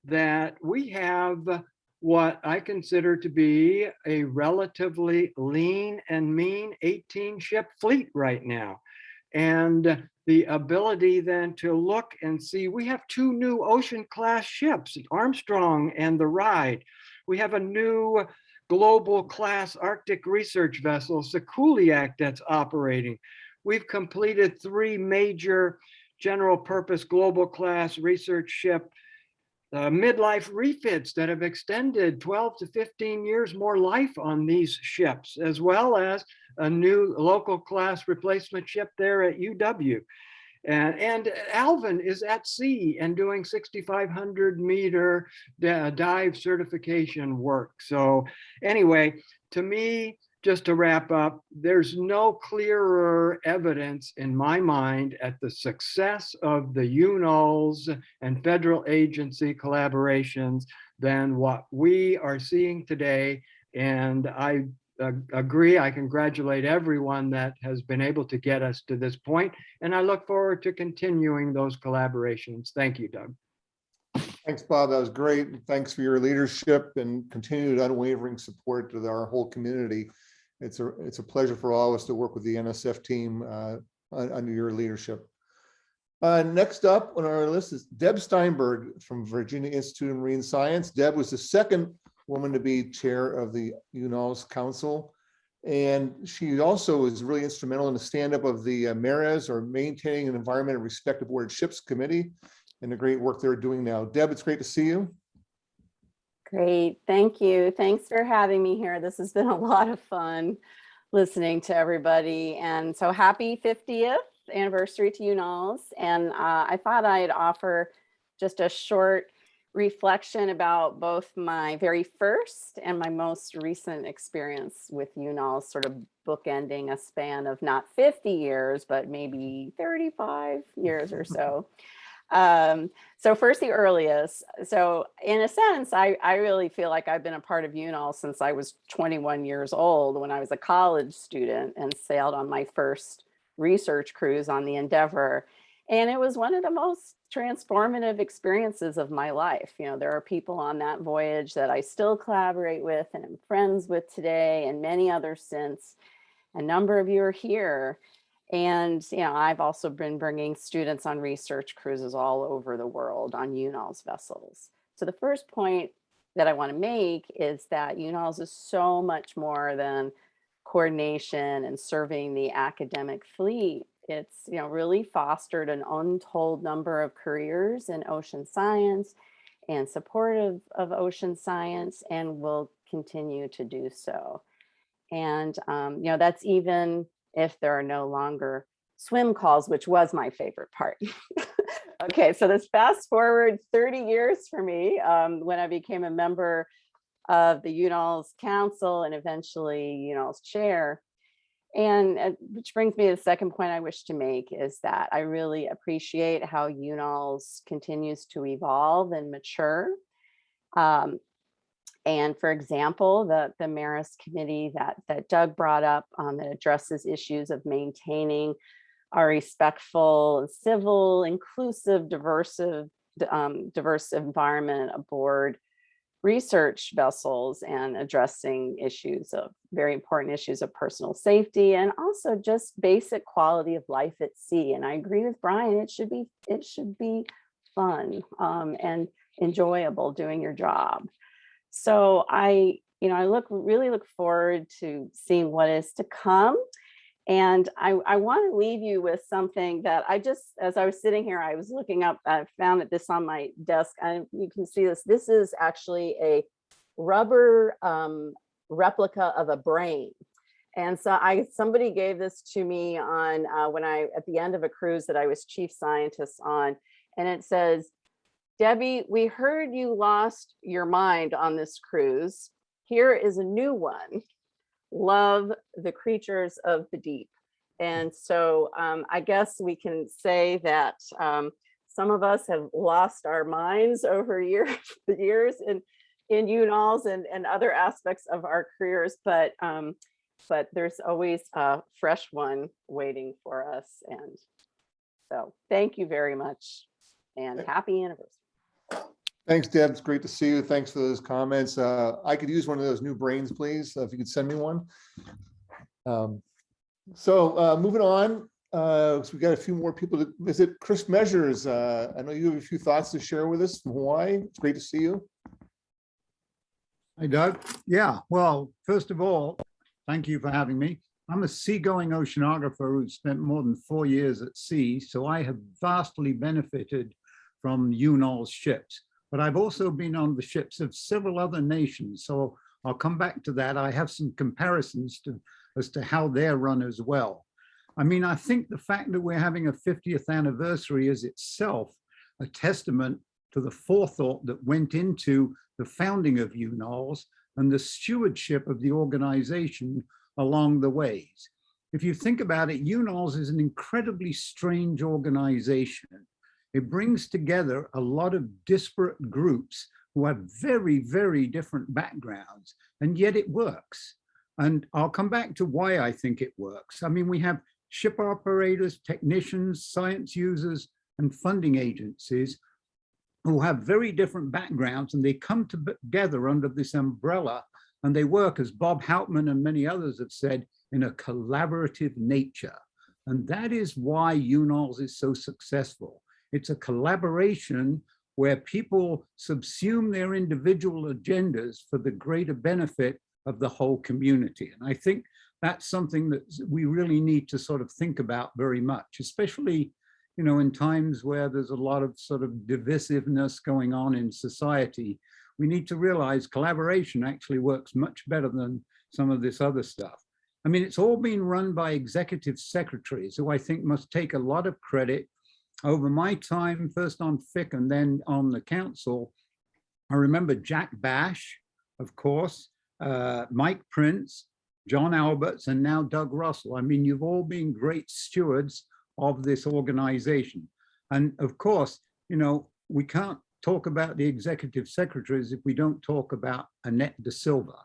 that we have what I consider to be a relatively lean and mean 18-ship fleet right now. And the ability then to look and see, we have two new ocean-class ships, Armstrong and the Ride. We have a new global-class Arctic research vessel, Sikuliak, that's operating. We've completed 3 major general-purpose global-class research ship midlife refits that have extended 12 to 15 years more life on these ships, as well as a new local class replacement ship there at UW. And Alvin is at sea and doing 6,500 meter dive certification work. So anyway, to me, just to wrap up, there's no clearer evidence in my mind at the success of the UNOLS and federal agency collaborations than what we are seeing today. And I agree, I congratulate everyone that has been able to get us to this point, and I look forward to continuing those collaborations. Thank you, Doug. Thanks, Bob. That was great. Thanks for your leadership and continued unwavering support to our whole community. It's a pleasure for all of us to work with the NSF team under your leadership. Next up on our list is Deb Steinberg from Virginia Institute of Marine Science. Deb was the second woman to be chair of the UNOLS Council. And she also was really instrumental in the stand-up of the MARAS, or Maintaining an Environment of Respect Aboard Ships Committee, and the great work they're doing now. Deb, it's great to see you. Great, thank you. Thanks for having me here. This has been a lot of fun listening to everybody. And so happy 50th anniversary to UNOLS. And I thought I'd offer just a short reflection about both my very first and my most recent experience with UNOLS, sort of bookending a span of not 50 years, but maybe 35 years or so. So first, the earliest. So in a sense, I really feel like I've been a part of UNOLS since I was 21 years old, when I was a college student and sailed on my first research cruise on the Endeavor. And it was one of the most transformative experiences of my life. You know, there are people on that voyage that I still collaborate with and am friends with today, and many others since. A number of you are here. And, you know, I've also been bringing students on research cruises all over the world on UNOLS vessels. So the first point that I want to make is that UNOLS is so much more than coordination and serving the academic fleet. It's, you know, really fostered an untold number of careers in ocean science and supportive of ocean science, and will continue to do so. And, you know, that's even if there are no longer swim calls, which was my favorite part. Okay, so this fast forward 30 years for me, when I became a member of the UNOLS Council and eventually UNOLS chair. And which brings me to the second point I wish to make, is that I really appreciate how UNOLS continues to evolve and mature. And for example, the MARAS committee that Doug brought up, that addresses issues of maintaining a respectful, civil, inclusive, diverse environment aboard research vessels, and addressing issues of very important issues of personal safety, and also just basic quality of life at sea. And I agree with Brian, it should be fun and enjoyable doing your job. So I really look forward to seeing what is to come. And I want to leave you with something that as I was sitting here, I was looking up, I found this on my desk, and you can see this. This is actually a rubber replica of a brain. And so somebody gave this to me on at the end of a cruise that I was chief scientist on, and it says, Debbie, we heard you lost your mind on this cruise. Here is a new one. Love the creatures of the deep. And so I guess we can say that some of us have lost our minds over the years in UNOLS and other aspects of our careers, but there's always a fresh one waiting for us. And so thank you very much and happy anniversary. Thanks, Deb. It's great to see you. Thanks for those comments. I could use one of those new brains, please, if you could send me one. So moving on, so we got a few more people to visit. Chris Measures, I know you have a few thoughts to share with us from Hawaii. It's great to see you. Hi, Doug. Yeah, well, first of all, thank you for having me. I'm a seagoing oceanographer who spent more than 4 years at sea, so I have vastly benefited from UNOLS ships. But I've also been on the ships of several other nations, so I'll come back to that. I have some comparisons as to how they're run as well. I mean, I think the fact that we're having a 50th anniversary is itself a testament to the forethought that went into the founding of UNOLS and the stewardship of the organization along the ways. If you think about it, UNOLS is an incredibly strange organization. It brings together a lot of disparate groups who have very, very different backgrounds, and yet it works. And I'll come back to why I think it works. I mean, we have ship operators, technicians, science users, and funding agencies who have very different backgrounds, and they come together under this umbrella, and they work, as Bob Hauptman and many others have said, in a collaborative nature. And that is why UNOLS is so successful. It's a collaboration where people subsume their individual agendas for the greater benefit of the whole community. And I think that's something that we really need to sort of think about very much, especially, you know, in times where there's a lot of sort of divisiveness going on in society. We need to realize collaboration actually works much better than some of this other stuff. I mean, it's all been run by executive secretaries who I think must take a lot of credit. Over my time, first on FIC and then on the council, I remember Jack Bash, of course, Mike Prince, John Alberts, and now Doug Russell. I mean, you've all been great stewards of this organization. And of course, you know, we can't talk about the executive secretaries if we don't talk about Annette De Silva,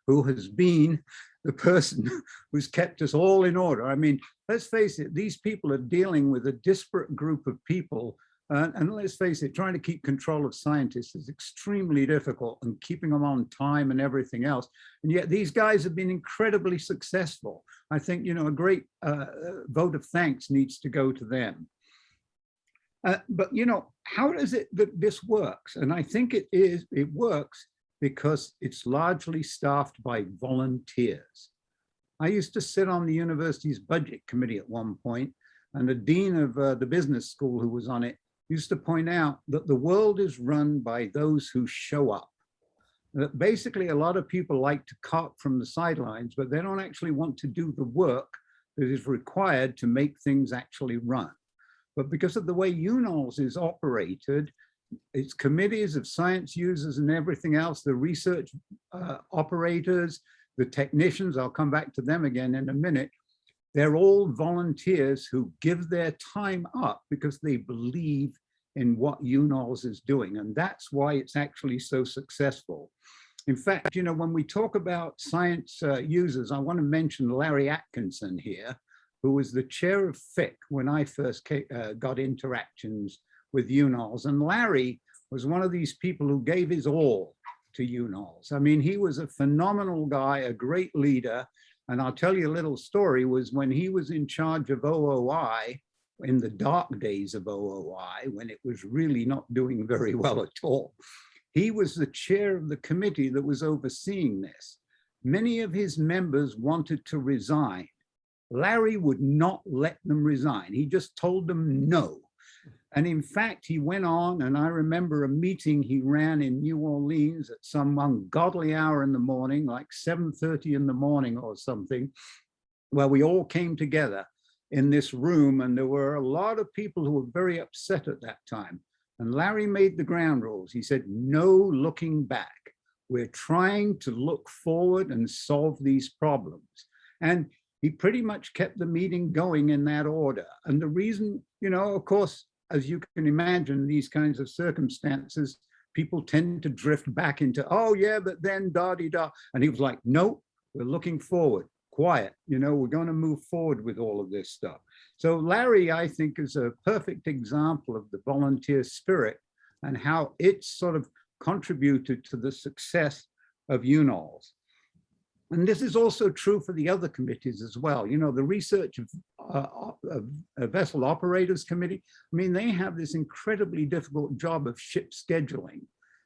who has been the person who's kept us all in order. I mean, let's face it, these people are dealing with a disparate group of people. And let's face it, trying to keep control of scientists is extremely difficult, and keeping them on time and everything else. And yet these guys have been incredibly successful. I think, you know, a great vote of thanks needs to go to them. But, you know, how does it that this works? And I think it works because it's largely staffed by volunteers. I used to sit on the university's budget committee at one point, and the dean of the business school who was on it used to point out that the world is run by those who show up. That basically a lot of people like to carp from the sidelines, but they don't actually want to do the work that is required to make things actually run. But because of the way UNOLS is operated, its committees of science users and everything else, the research operators, the technicians, I'll come back to them again in a minute, they're all volunteers who give their time up because they believe in what UNOLS is doing. And that's why it's actually so successful. In fact, you know, when we talk about science users, I want to mention Larry Atkinson here, who was the chair of FIC when I first got interactions with UNOLS. And Larry was one of these people who gave his all to UNOLS. I mean, he was a phenomenal guy, a great leader. And I'll tell you a little story, was when he was in charge of OOI, in the dark days of OOI, when it was really not doing very well at all. He was the chair of the committee that was overseeing this. Many of his members wanted to resign. Larry would not let them resign. He just told them no. And in fact, he went on, and I remember a meeting he ran in New Orleans at some ungodly hour in the morning, like 7:30 in the morning or something, where we all came together in this room. And there were a lot of people who were very upset at that time. And Larry made the ground rules. He said, no looking back. We're trying to look forward and solve these problems. And he pretty much kept the meeting going in that order. And the reason, you know, of course, as you can imagine, these kinds of circumstances, people tend to drift back into, oh yeah, but then da-di-da. And he was like, no, we're looking forward, quiet. You know, we're going to move forward with all of this stuff. So Larry, I think, is a perfect example of the volunteer spirit and how it sort of contributed to the success of UNOLS. And this is also true for the other committees as well. You know, the Research of Vessel Operators Committee, I mean, they have this incredibly difficult job of ship scheduling.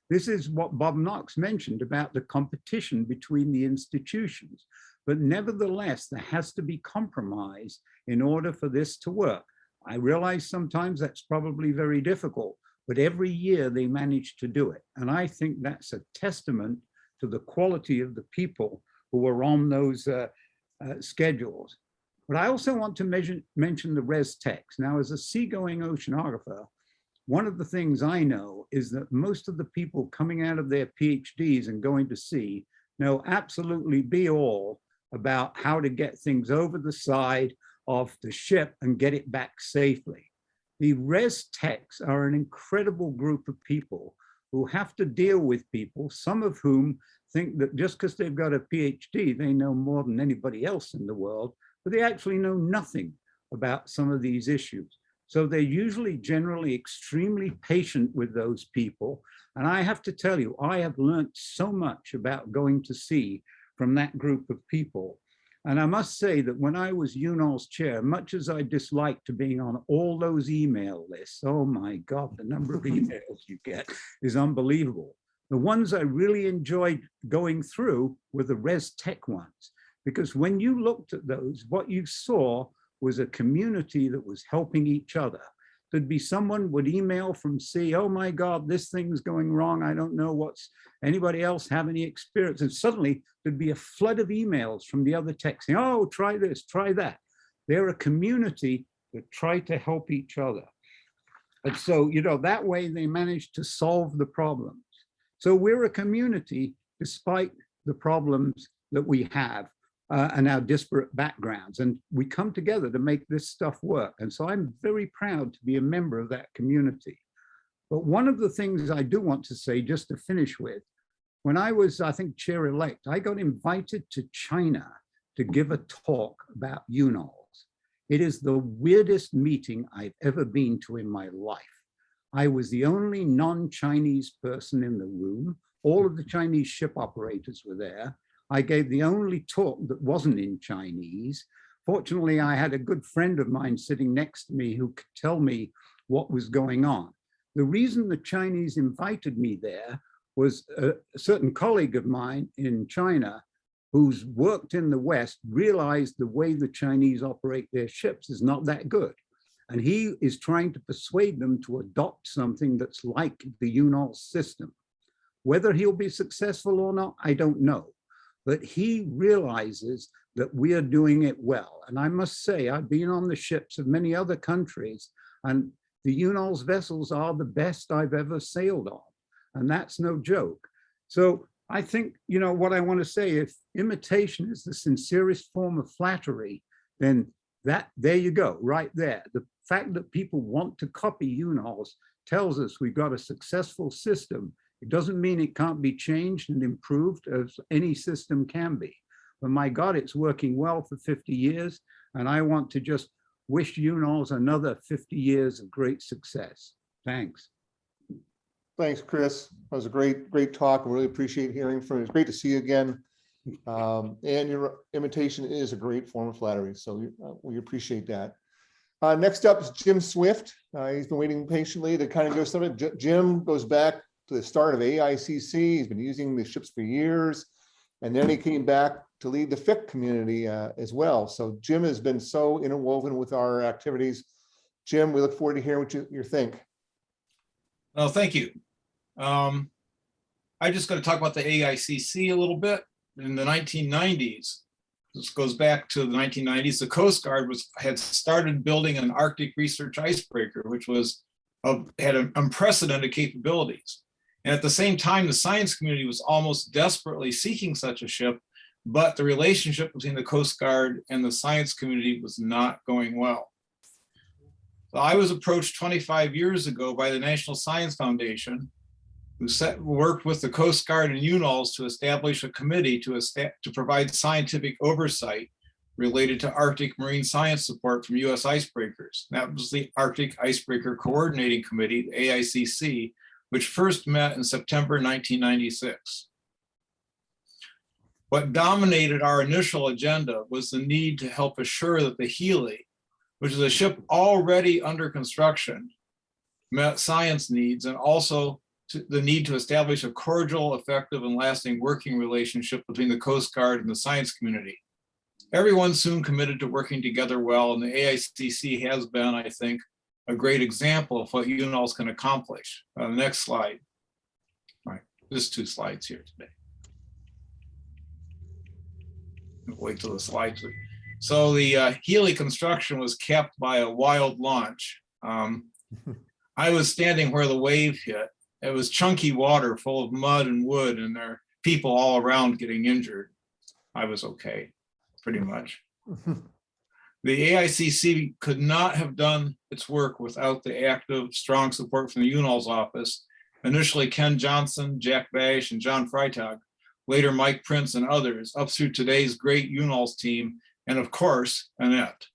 This is what Bob Knox mentioned about the competition between the institutions. But nevertheless, there has to be compromise in order for this to work. I realize sometimes that's probably very difficult, but every year they manage to do it. And I think that's a testament to the quality of the people who are on those schedules. But I also want to mention the res techs. Now, as a seagoing oceanographer, one of the things I know is that most of the people coming out of their PhDs and going to sea know absolutely be all about how to get things over the side of the ship and get it back safely. The res techs are an incredible group of people who have to deal with people, some of whom think that just because they've got a PhD, they know more than anybody else in the world, but they actually know nothing about some of these issues. So they're usually generally extremely patient with those people. And I have to tell you, I have learned so much about going to sea from that group of people. And I must say that when I was UNOLS chair, much as I disliked being on all those email lists, oh my God, the number of emails you get is unbelievable. The ones I really enjoyed going through were the res tech ones, because when you looked at those, what you saw was a community that was helping each other. There'd be someone would email from sea, oh my God, this thing's going wrong. I don't know what's, anybody else have any experience? And suddenly there'd be a flood of emails from the other tech saying, oh, try this, try that. They're a community that try to help each other. And so, you know, that way they manage to solve the problems. So we're a community despite the problems that we have and our disparate backgrounds. And we come together to make this stuff work. And so I'm very proud to be a member of that community. But one of the things I do want to say, just to finish with, when I was, I think, chair-elect, I got invited to China to give a talk about UNOLS. It is the weirdest meeting I've ever been to in my life. I was the only non-Chinese person in the room. All of the Chinese ship operators were there. I gave the only talk that wasn't in Chinese. Fortunately, I had a good friend of mine sitting next to me who could tell me what was going on. The reason the Chinese invited me there was a certain colleague of mine in China who's worked in the West realized the way the Chinese operate their ships is not that good. And he is trying to persuade them to adopt something that's like the UNOLS system. Whether he'll be successful or not, I don't know. But he realizes that we are doing it well. And I must say, I've been on the ships of many other countries, and the UNOLS vessels are the best I've ever sailed on. And that's no joke. So I think, you know, what I want to say, if imitation is the sincerest form of flattery, then there you go, right there. The fact that people want to copy UNOLS tells us we've got a successful system. It doesn't mean it can't be changed and improved, as any system can be. But my God, it's working well for 50 years. And I want to just wish UNOLS another 50 years of great success. Thanks. Thanks, Chris. That was a great talk. I really appreciate hearing from you. It's great to see you again. And your imitation is a great form of flattery. So we appreciate that. Next up is Jim Swift. He's been waiting patiently to kind of go something. Jim goes back to the start of AICC. He's been using the ships for years. And then he came back to lead the FIC community as well. So Jim has been so interwoven with our activities. Jim, we look forward to hearing what you think. Well, thank you. I'm just going to talk about the AICC a little bit. In the 1990s, this goes back to the 1990s, the Coast Guard had started building an Arctic research icebreaker, which was had unprecedented capabilities. And at the same time, the science community was almost desperately seeking such a ship, but the relationship between the Coast Guard and the science community was not going well. So I was approached 25 years ago by the National Science Foundation, who worked with the Coast Guard and UNOLS to establish a committee to provide scientific oversight related to Arctic marine science support from US icebreakers. That was the Arctic Icebreaker Coordinating Committee, the AICC, which first met in September 1996. What dominated our initial agenda was the need to help assure that the Healy, which is a ship already under construction, met science needs, and also the need to establish a cordial, effective, and lasting working relationship between the Coast Guard and the science community. Everyone soon committed to working together well, and the AICC has been, I think, a great example of what UNOLS can accomplish. Next slide. All right, just 2 slides here today. Wait till the slides. So the Healy construction was capped by a wild launch. I was standing where the wave hit. It was chunky water full of mud and wood, and there are people all around getting injured. I was okay, pretty much. The AICC could not have done its work without the active, strong support from the UNOLS office. Initially, Ken Johnson, Jack Bash, and John Freitag, later Mike Prince and others, up through today's great UNOLS team, and of course, Annette.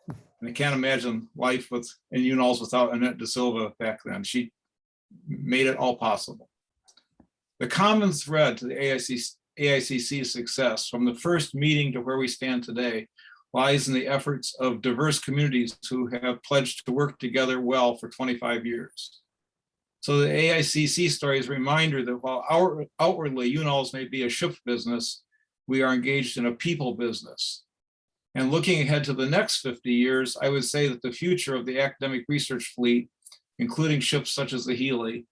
And I can't imagine life in UNOLS without Annette De Silva back then. She made it all possible. The common thread to the AICC's success from the first meeting to where we stand today lies in the efforts of diverse communities who have pledged to work together well for 25 years. So the AICC story is a reminder that while outwardly UNOLS may be a ship business, we are engaged in a people business. And looking ahead to the next 50 years, I would say that the future of the academic research fleet, including ships such as the Healy,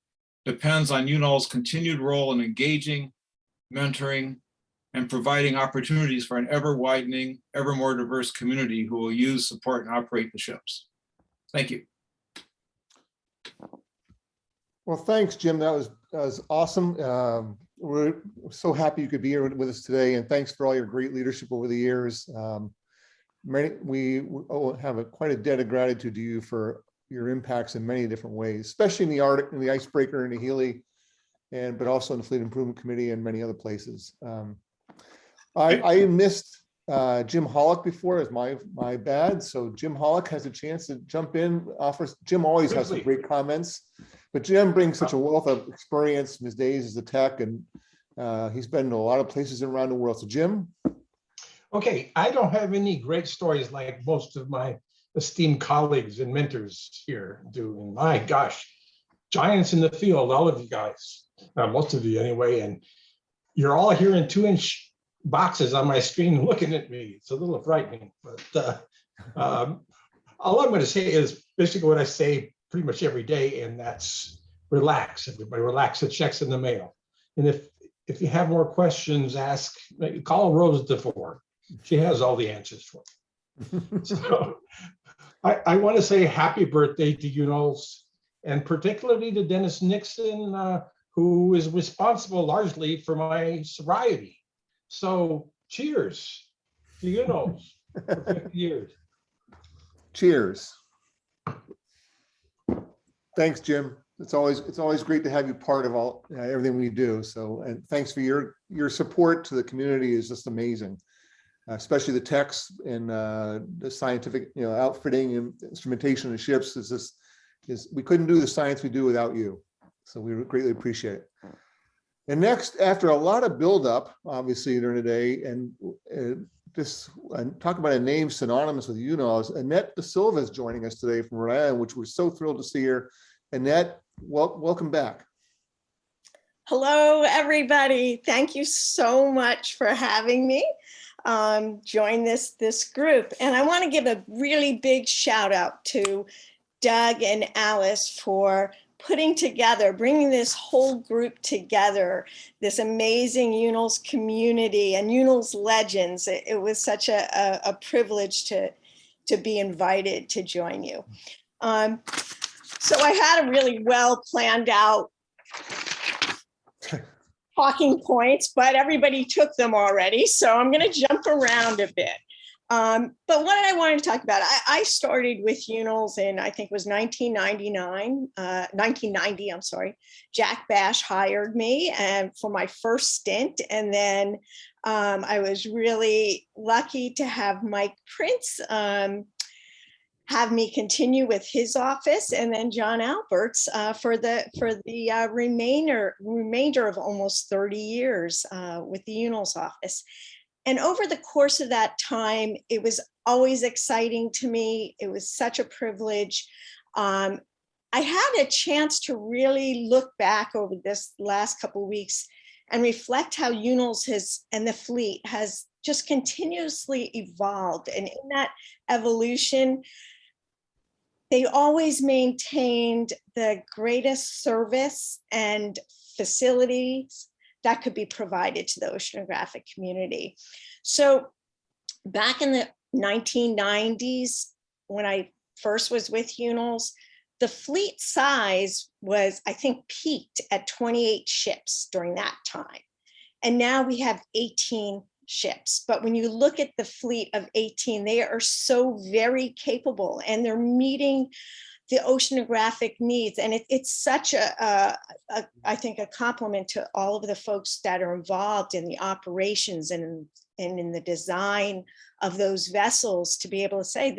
depends on UNOLS' continued role in engaging, mentoring, and providing opportunities for an ever-widening, ever more diverse community who will use, support, and operate the ships. Thank you. Well, thanks, Jim. That was awesome. We're so happy you could be here with us today, and thanks for all your great leadership over the years. We have quite a debt of gratitude to you for your impacts in many different ways, especially in the Arctic, in the Icebreaker, and the Healy, but also in the Fleet Improvement Committee and many other places. I missed Jim Hollick before, is my bad. So Jim Hollick has a chance to jump in. Jim always has some great comments, but Jim brings such a wealth of experience in his days as a tech, and he's been in a lot of places around the world. So Jim. Okay, I don't have any great stories like most of my esteemed colleagues and mentors here do. And my gosh, giants in the field, all of you guys, most of you anyway, and you're all here in 2-inch boxes on my screen looking at me. It's a little frightening, but all I'm going to say is basically what I say pretty much every day, and that's relax. Everybody relax, the check's in the mail. And if you have more questions, call Rose DeFore. She has all the answers for you. So I want to say happy birthday to UNOLS, and particularly to Dennis Nixon, who is responsible largely for my sobriety. So cheers to UNOLS for 50 years. Cheers. Thanks, Jim. It's always great to have you part of everything we do. So, and thanks for your support to the community is just amazing. Especially the techs and the scientific, outfitting and instrumentation of ships we couldn't do the science we do without you. So we greatly appreciate it. And next, after a lot of buildup, obviously during the day, and talk about a name synonymous with UNOLS, Annette De Silva is joining us today from Rhode Island, which we're so thrilled to see her. Annette, welcome back. Hello, everybody. Thank you so much for having me join this group. And I want to give a really big shout out to Doug and Alice for bringing this whole group together, this amazing UNOLS community and UNOLS legends. It was such a privilege to be invited to join you. So I had a really well planned out talking points, but everybody took them already. So I'm going to jump around a bit. But what I wanted to talk about, I started with UNOLS in, I think it was 1990, I'm sorry. Jack Bash hired me and for my first stint. And then I was really lucky to have Mike Prince have me continue with his office, and then John Alberts for the remainder of almost 30 years with the UNOLS office. And over the course of that time, it was always exciting to me. It was such a privilege. I had a chance to really look back over this last couple of weeks and reflect how UNOLS and the fleet has just continuously evolved. And in that evolution, they always maintained the greatest service and facilities that could be provided to the oceanographic community. So back in the 1990s, when I first was with UNOLS, the fleet size was, I think, peaked at 28 ships during that time. And now we have 18 ships. But when you look at the fleet of 18, they are so very capable and they're meeting the oceanographic needs. And it's such I think, a compliment to all of the folks that are involved in the operations and in the design of those vessels to be able to say,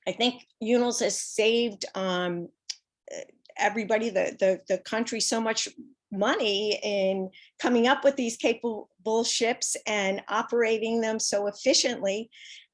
I think UNOLS has saved everybody, the country, so much money in coming up with these capable ships and operating them so efficiently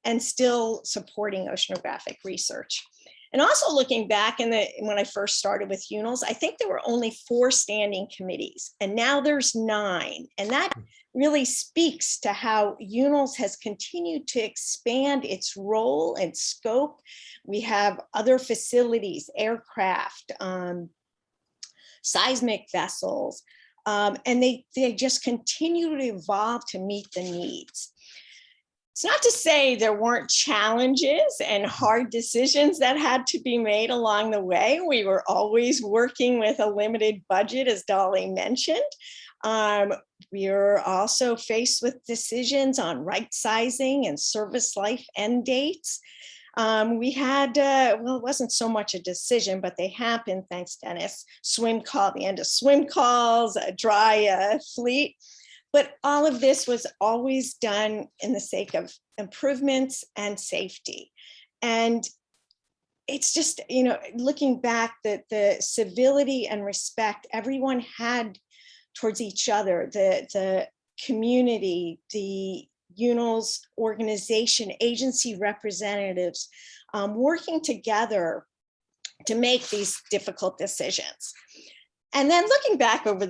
and still supporting oceanographic research. And also looking back when I first started with UNOLS, I think there were only 4 standing committees, and now there's 9. And that really speaks to how UNOLS has continued to expand its role and scope. We have other facilities, aircraft, seismic vessels, and they just continue to evolve to meet the needs. It's not to say there weren't challenges and hard decisions that had to be made along the way. We were always working with a limited budget, as Dolly mentioned. We are also faced with decisions on right sizing and service life end dates. We had, well, it wasn't so much a decision, but they happened, thanks Dennis, the end of swim calls, a dry fleet. But all of this was always done in the sake of improvements and safety. And it's just, looking back, the civility and respect everyone had towards each other, the community, the UNOLS organization, agency representatives, working together to make these difficult decisions. And then looking back over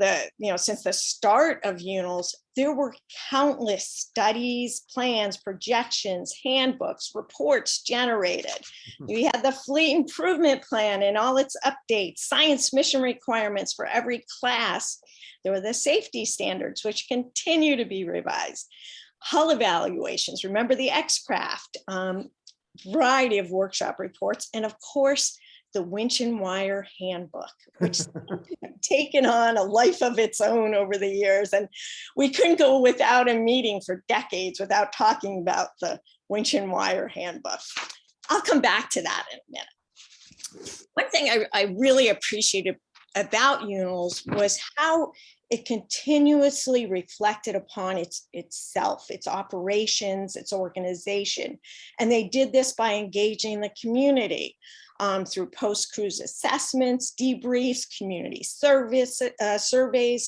since the start of UNOLS, there were countless studies, plans, projections, handbooks, reports generated. We had the fleet improvement plan and all its updates, science mission requirements for every class. There were the safety standards, which continue to be revised. Hull evaluations, remember the X-Craft, variety of workshop reports, and of course, the winch and wire handbook, which has taken on a life of its own over the years. And we couldn't go without a meeting for decades without talking about the winch and wire handbook. I'll come back to that in a minute. One thing I really appreciated about UNOLS was how it continuously reflected upon itself, its operations, its organization. And they did this by engaging the community through post-cruise assessments, debriefs, community surveys,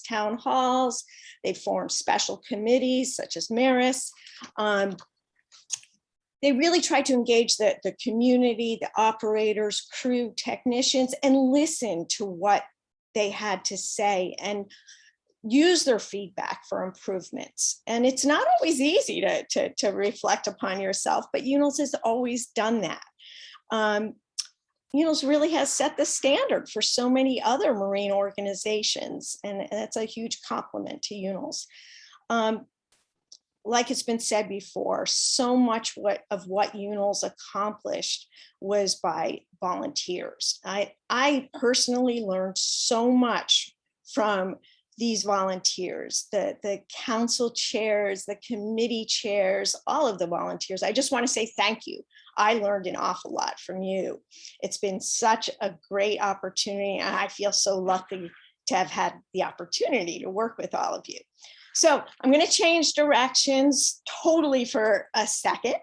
town halls. They formed special committees such as Maris. They really tried to engage the community, the operators, crew, technicians, and listen to what they had to say and use their feedback for improvements. And it's not always easy to reflect upon yourself, but UNOLS has always done that. UNOLS really has set the standard for so many other marine organizations, and that's a huge compliment to UNOLS. like it's been said before, so much of what UNOLS accomplished was by volunteers. I personally learned so much from these volunteers, the council chairs, the committee chairs, all of the volunteers. I just want to say thank you. I learned an awful lot from you. It's been such a great opportunity, and I feel so lucky to have had the opportunity to work with all of you. So I'm going to change directions totally for a second.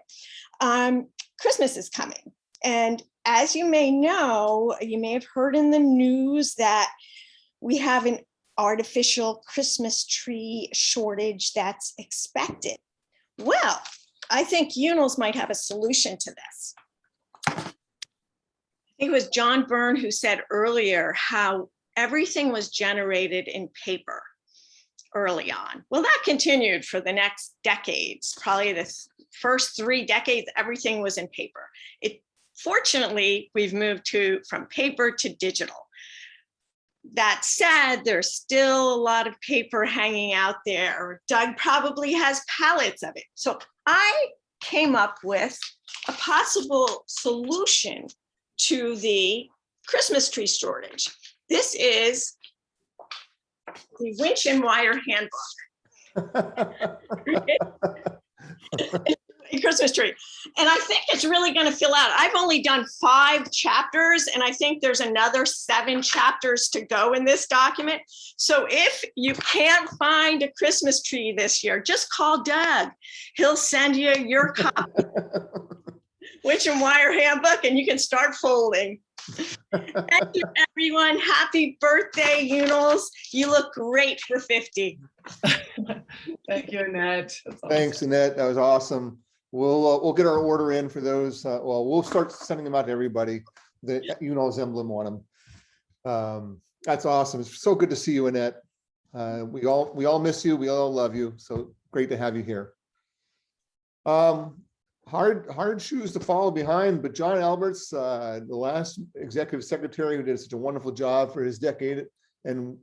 Christmas is coming. And as you may know, you may have heard in the news that we have an artificial Christmas tree shortage that's expected. Well, I think UNOLS might have a solution to this. I think it was John Byrne who said earlier how everything was generated in paper early on. Well, that continued for the next decades. Probably the first 3 decades, everything was in paper. Fortunately, we've moved from paper to digital. That said, there's still a lot of paper hanging out there. Doug probably has pallets of it. So I came up with a possible solution to the Christmas tree shortage. This is the winch and wire handbook. Christmas tree. And I think it's really going to fill out. I've only done 5 chapters, and I think there's another 7 chapters to go in this document. So if you can't find a Christmas tree this year, just call Doug. He'll send you your copy. Winch and wire handbook, and you can start folding. Thank you, everyone. Happy birthday, UNOLS. You look great for 50. Thank you, Annette. That's awesome. Thanks, Annette. That was awesome. We'll get our order in for those. We'll start sending them out to everybody. The UNOLS emblem on them. That's awesome. It's so good to see you, Annette. We all miss you. We all love you. So great to have you here. Hard shoes to follow behind, but John Alberts, the last executive secretary who did such a wonderful job for his decade and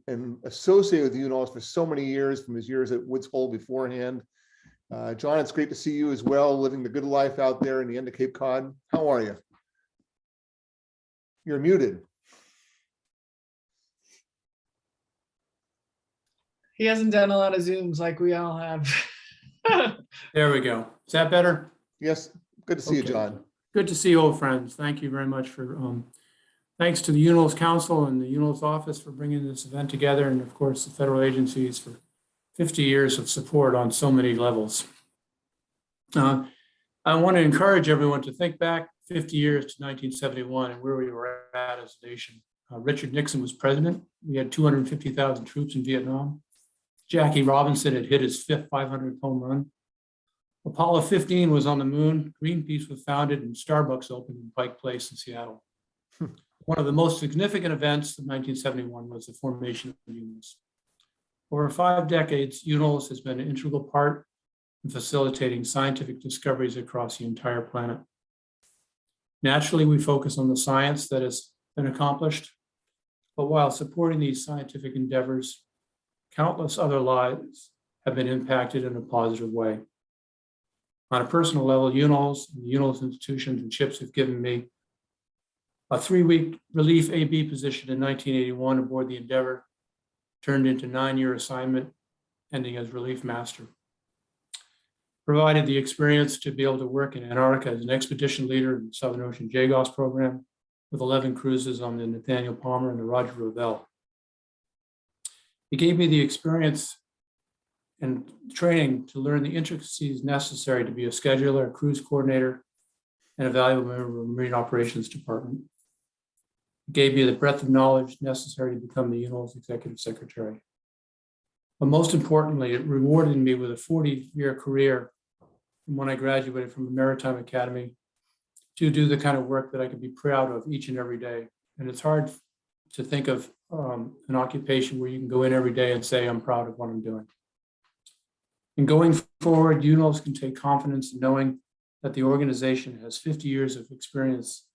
associated with UNOLS for so many years, from his years at Woods Hole beforehand. John, it's great to see you as well, living the good life out there in the end of Cape Cod. How are you? You're muted. He hasn't done a lot of Zooms like we all have. There we go. Is that better? Yes. Good to see you, John. Good to see you, old friends. Thank you very much for, thanks to the UNOLS Council and the UNOLS office for bringing this event together, and of course the federal agencies for 50 years of support on so many levels. I want to encourage everyone to think back 50 years to 1971 and where we were at as a nation. Richard Nixon was president. We had 250,000 troops in Vietnam. Jackie Robinson had hit his 5th 500 home run. Apollo 15 was on the moon. Greenpeace was founded and Starbucks opened in Pike Place in Seattle. One of the most significant events of 1971 was the formation of UNOLS. Over 5 decades, UNOLS has been an integral part in facilitating scientific discoveries across the entire planet. Naturally, we focus on the science that has been accomplished, but while supporting these scientific endeavors, countless other lives have been impacted in a positive way. On a personal level, UNOLS and the UNOLS institutions and CHIPS have given me a 3-week relief AB position in 1981 aboard the Endeavour, turned into 9-year assignment, ending as relief master. Provided the experience to be able to work in Antarctica as an expedition leader in the Southern Ocean JGOS program with 11 cruises on the Nathaniel Palmer and the Roger Revelle. It gave me the experience and training to learn the intricacies necessary to be a scheduler, a cruise coordinator, and a valuable member of the Marine Operations Department. It gave me the breadth of knowledge necessary to become the UNOLS Executive Secretary. But most importantly, it rewarded me with a 40-year career from when I graduated from the Maritime Academy to do the kind of work that I could be proud of each and every day. And it's hard to think of an occupation where you can go in every day and say, I'm proud of what I'm doing. And going forward, UNOLS can take confidence in knowing that the organization has 50 years of experience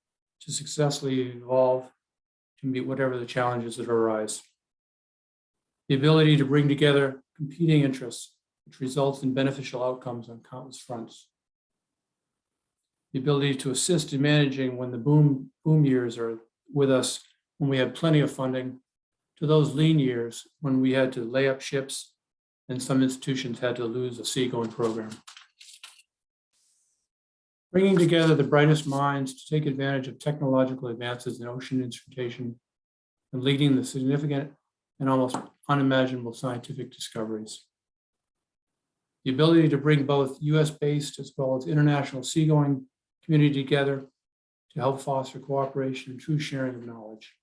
to successfully evolve to meet whatever the challenges that arise. The ability to bring together competing interests which results in beneficial outcomes on countless fronts. The ability to assist in managing when the boom years are with us, when we had plenty of funding, to those lean years when we had to lay up ships and some institutions had to lose a seagoing program. Bringing together the brightest minds to take advantage of technological advances in ocean instrumentation and leading the significant and almost unimaginable scientific discoveries. The ability to bring both US-based as well as international seagoing community together to help foster cooperation and true sharing of knowledge.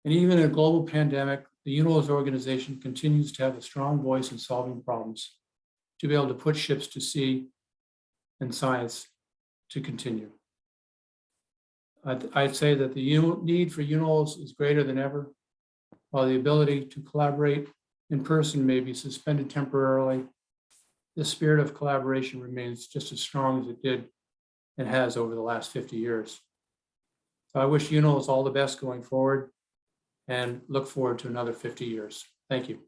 And even in a global pandemic, the UNOLS organization continues to have a strong voice in solving problems, to be able to put ships to sea and science to continue. I'd say that the need for UNOLS is greater than ever, while the ability to collaborate in person may be suspended temporarily. The spirit of collaboration remains just as strong as it did and has over the last 50 years. So I wish UNOLS all the best going forward and look forward to another 50 years. Thank you.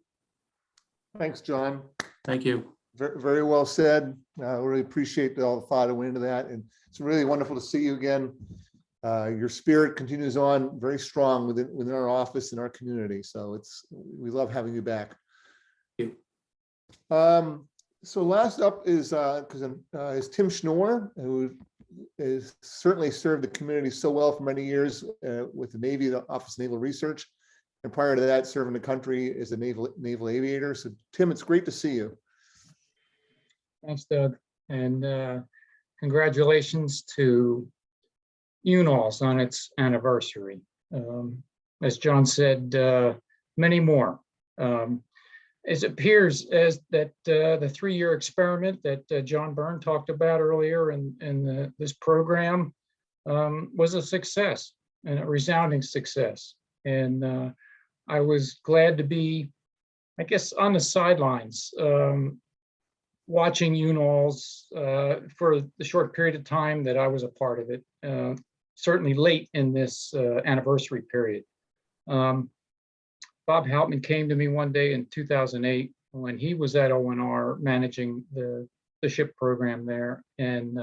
Thanks, John. Thank you. Very well said. I really appreciate all the thought that went into that. And it's really wonderful to see you again. Your spirit continues on very strong within our office and our community. So we love having you back. Thank you. So last up is Tim Schnorr, who has certainly served the community so well for many years with the Navy, the Office of Naval Research, and prior to that, serving the country as a naval aviator. So Tim, it's great to see you. Thanks, Doug, and congratulations to UNOLS on its anniversary. As John said, many more. It appears as that the 3-year experiment that John Byrne talked about earlier in this program was a success, and a resounding success. And I was glad to be, I guess, on the sidelines, watching UNOLS for the short period of time that I was a part of it, certainly late in this anniversary period. Bob Hauptman came to me one day in 2008 when he was at ONR managing the ship program there. And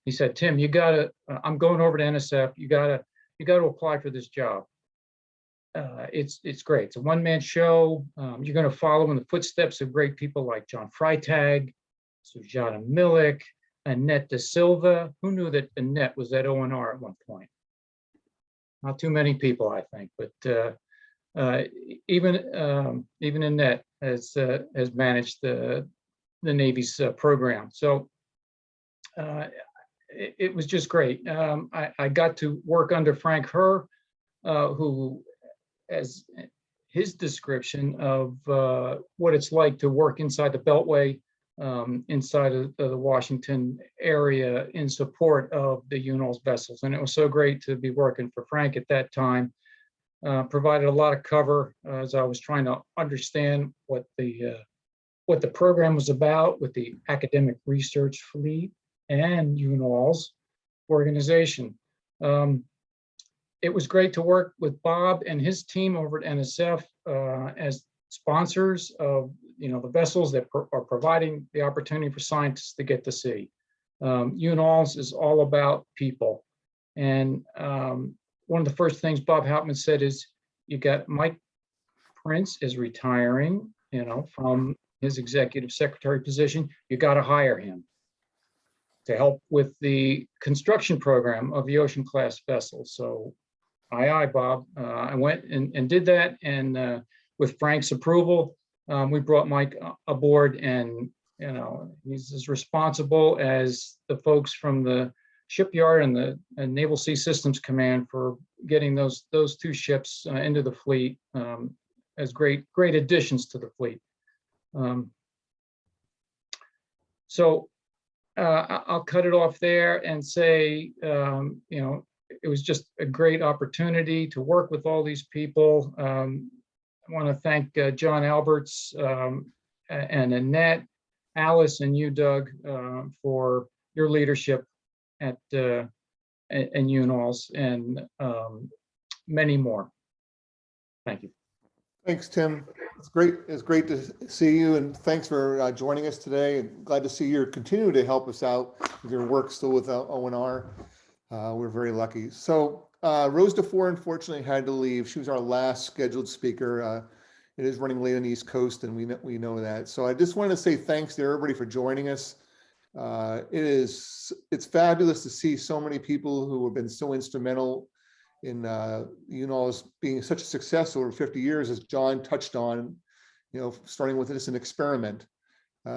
he said, Tim, you gotta, I'm going over to NSF, you gotta apply for this job. It's great. It's a one-man show. You're going to follow in the footsteps of great people like John Freitag, Sujata Milik, Annette De Silva. Who knew that Annette was at ONR at one point? Not too many people, I think, but even Annette has managed the Navy's program. So it was just great. I got to work under Frank Herr, who, as his description of what it's like to work inside the Beltway, inside of the Washington area in support of the UNOLS vessels. And it was so great to be working for Frank at that time. Provided a lot of cover as I was trying to understand what the program was about with the academic research fleet and UNOLS organization. It was great to work with Bob and his team over at NSF as sponsors of the vessels that are providing the opportunity for scientists to get to sea. UNOLS is all about people. And one of the first things Bob Hauptman said is, you got Mike Prince is retiring, from his executive secretary position. You got to hire him to help with the construction program of the ocean class vessels. So aye, Bob. I went and did that, and with Frank's approval, we brought Mike aboard, and he's as responsible as the folks from the shipyard and the Naval Sea Systems Command for getting those 2 ships into the fleet as great additions to the fleet. So I'll cut it off there and say, it was just a great opportunity to work with all these people. I want to thank John Alberts and Annette, Alice, and you, Doug, for your leadership at UNOLS, and many more. Thank you. Thanks, Tim. It's great. It's great to see you, and thanks for joining us today. And glad to see you continue to help us out with your work still with ONR. We're very lucky. So Rose DeFore unfortunately had to leave. She was our last scheduled speaker. It is running late on the East Coast, and we know that. So I just wanted to say thanks to everybody for joining us. It's fabulous to see so many people who have been so instrumental in UNOLS being such a success over 50 years, as John touched on, starting with this an experiment.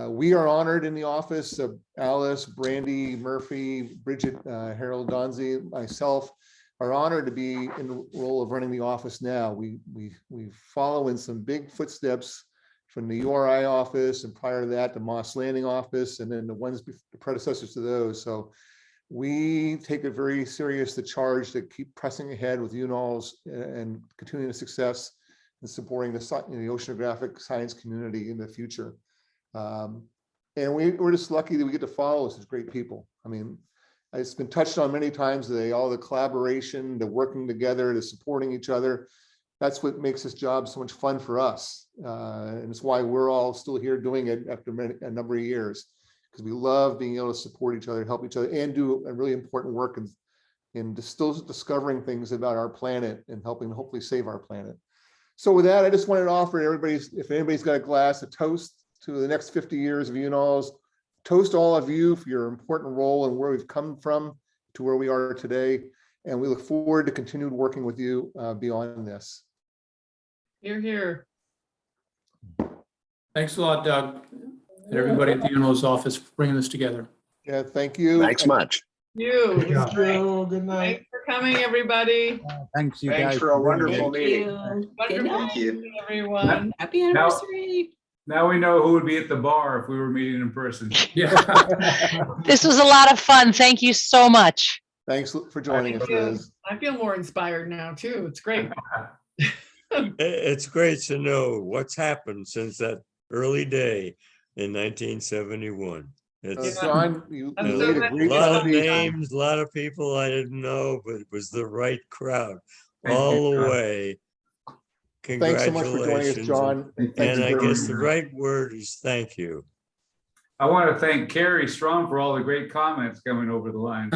We are honored in the office of Alice, Brandy, Murphy, Bridget, Harold Donzi, myself, are honored to be in the role of running the office now. We follow in some big footsteps from the URI office, and prior to that, the Moss Landing office, and then the predecessors to those. So we take it very serious, the charge to keep pressing ahead with UNOLS and continuing the success and supporting the oceanographic science community in the future. And we're just lucky that we get to follow such great people. I mean, it's been touched on many times today, all the collaboration, the working together, the supporting each other. That's what makes this job so much fun for us. And it's why we're all still here doing it after a number of years, because we love being able to support each other, help each other, and do a really important work in still discovering things about our planet and helping hopefully save our planet. So with that, I just wanted to offer everybody, if anybody's got a glass, a toast to the next 50 years of UNOLS. Toast all of you for your important role and where we've come from to where we are today. And we look forward to continued working with you beyond this. You're here. Thanks a lot, Doug, and everybody at the UNOLS office for bringing this together. Yeah, thank you. Thanks much. You. Good job. Good night. Thanks for coming, everybody. Thanks, you Thanks guys. for a doing wonderful this. meeting. Wonderful Thank you. meeting, everyone. Happy anniversary. Now we know who would be at the bar if we were meeting in person. Yeah. This was a lot of fun. Thank you so much. Thanks for joining us, Liz. I feel more inspired now too. It's great. It's great to know what's happened since that early day in 1971. It's John, you I'm a so glad you lot of did that. names, a lot of people I didn't know, but it was the right crowd Thank all you, the John. way. Thanks so much for joining us, Congratulations. John. And I guess the right word is thank you. I want to thank Carrie Strong for all the great comments coming over the line.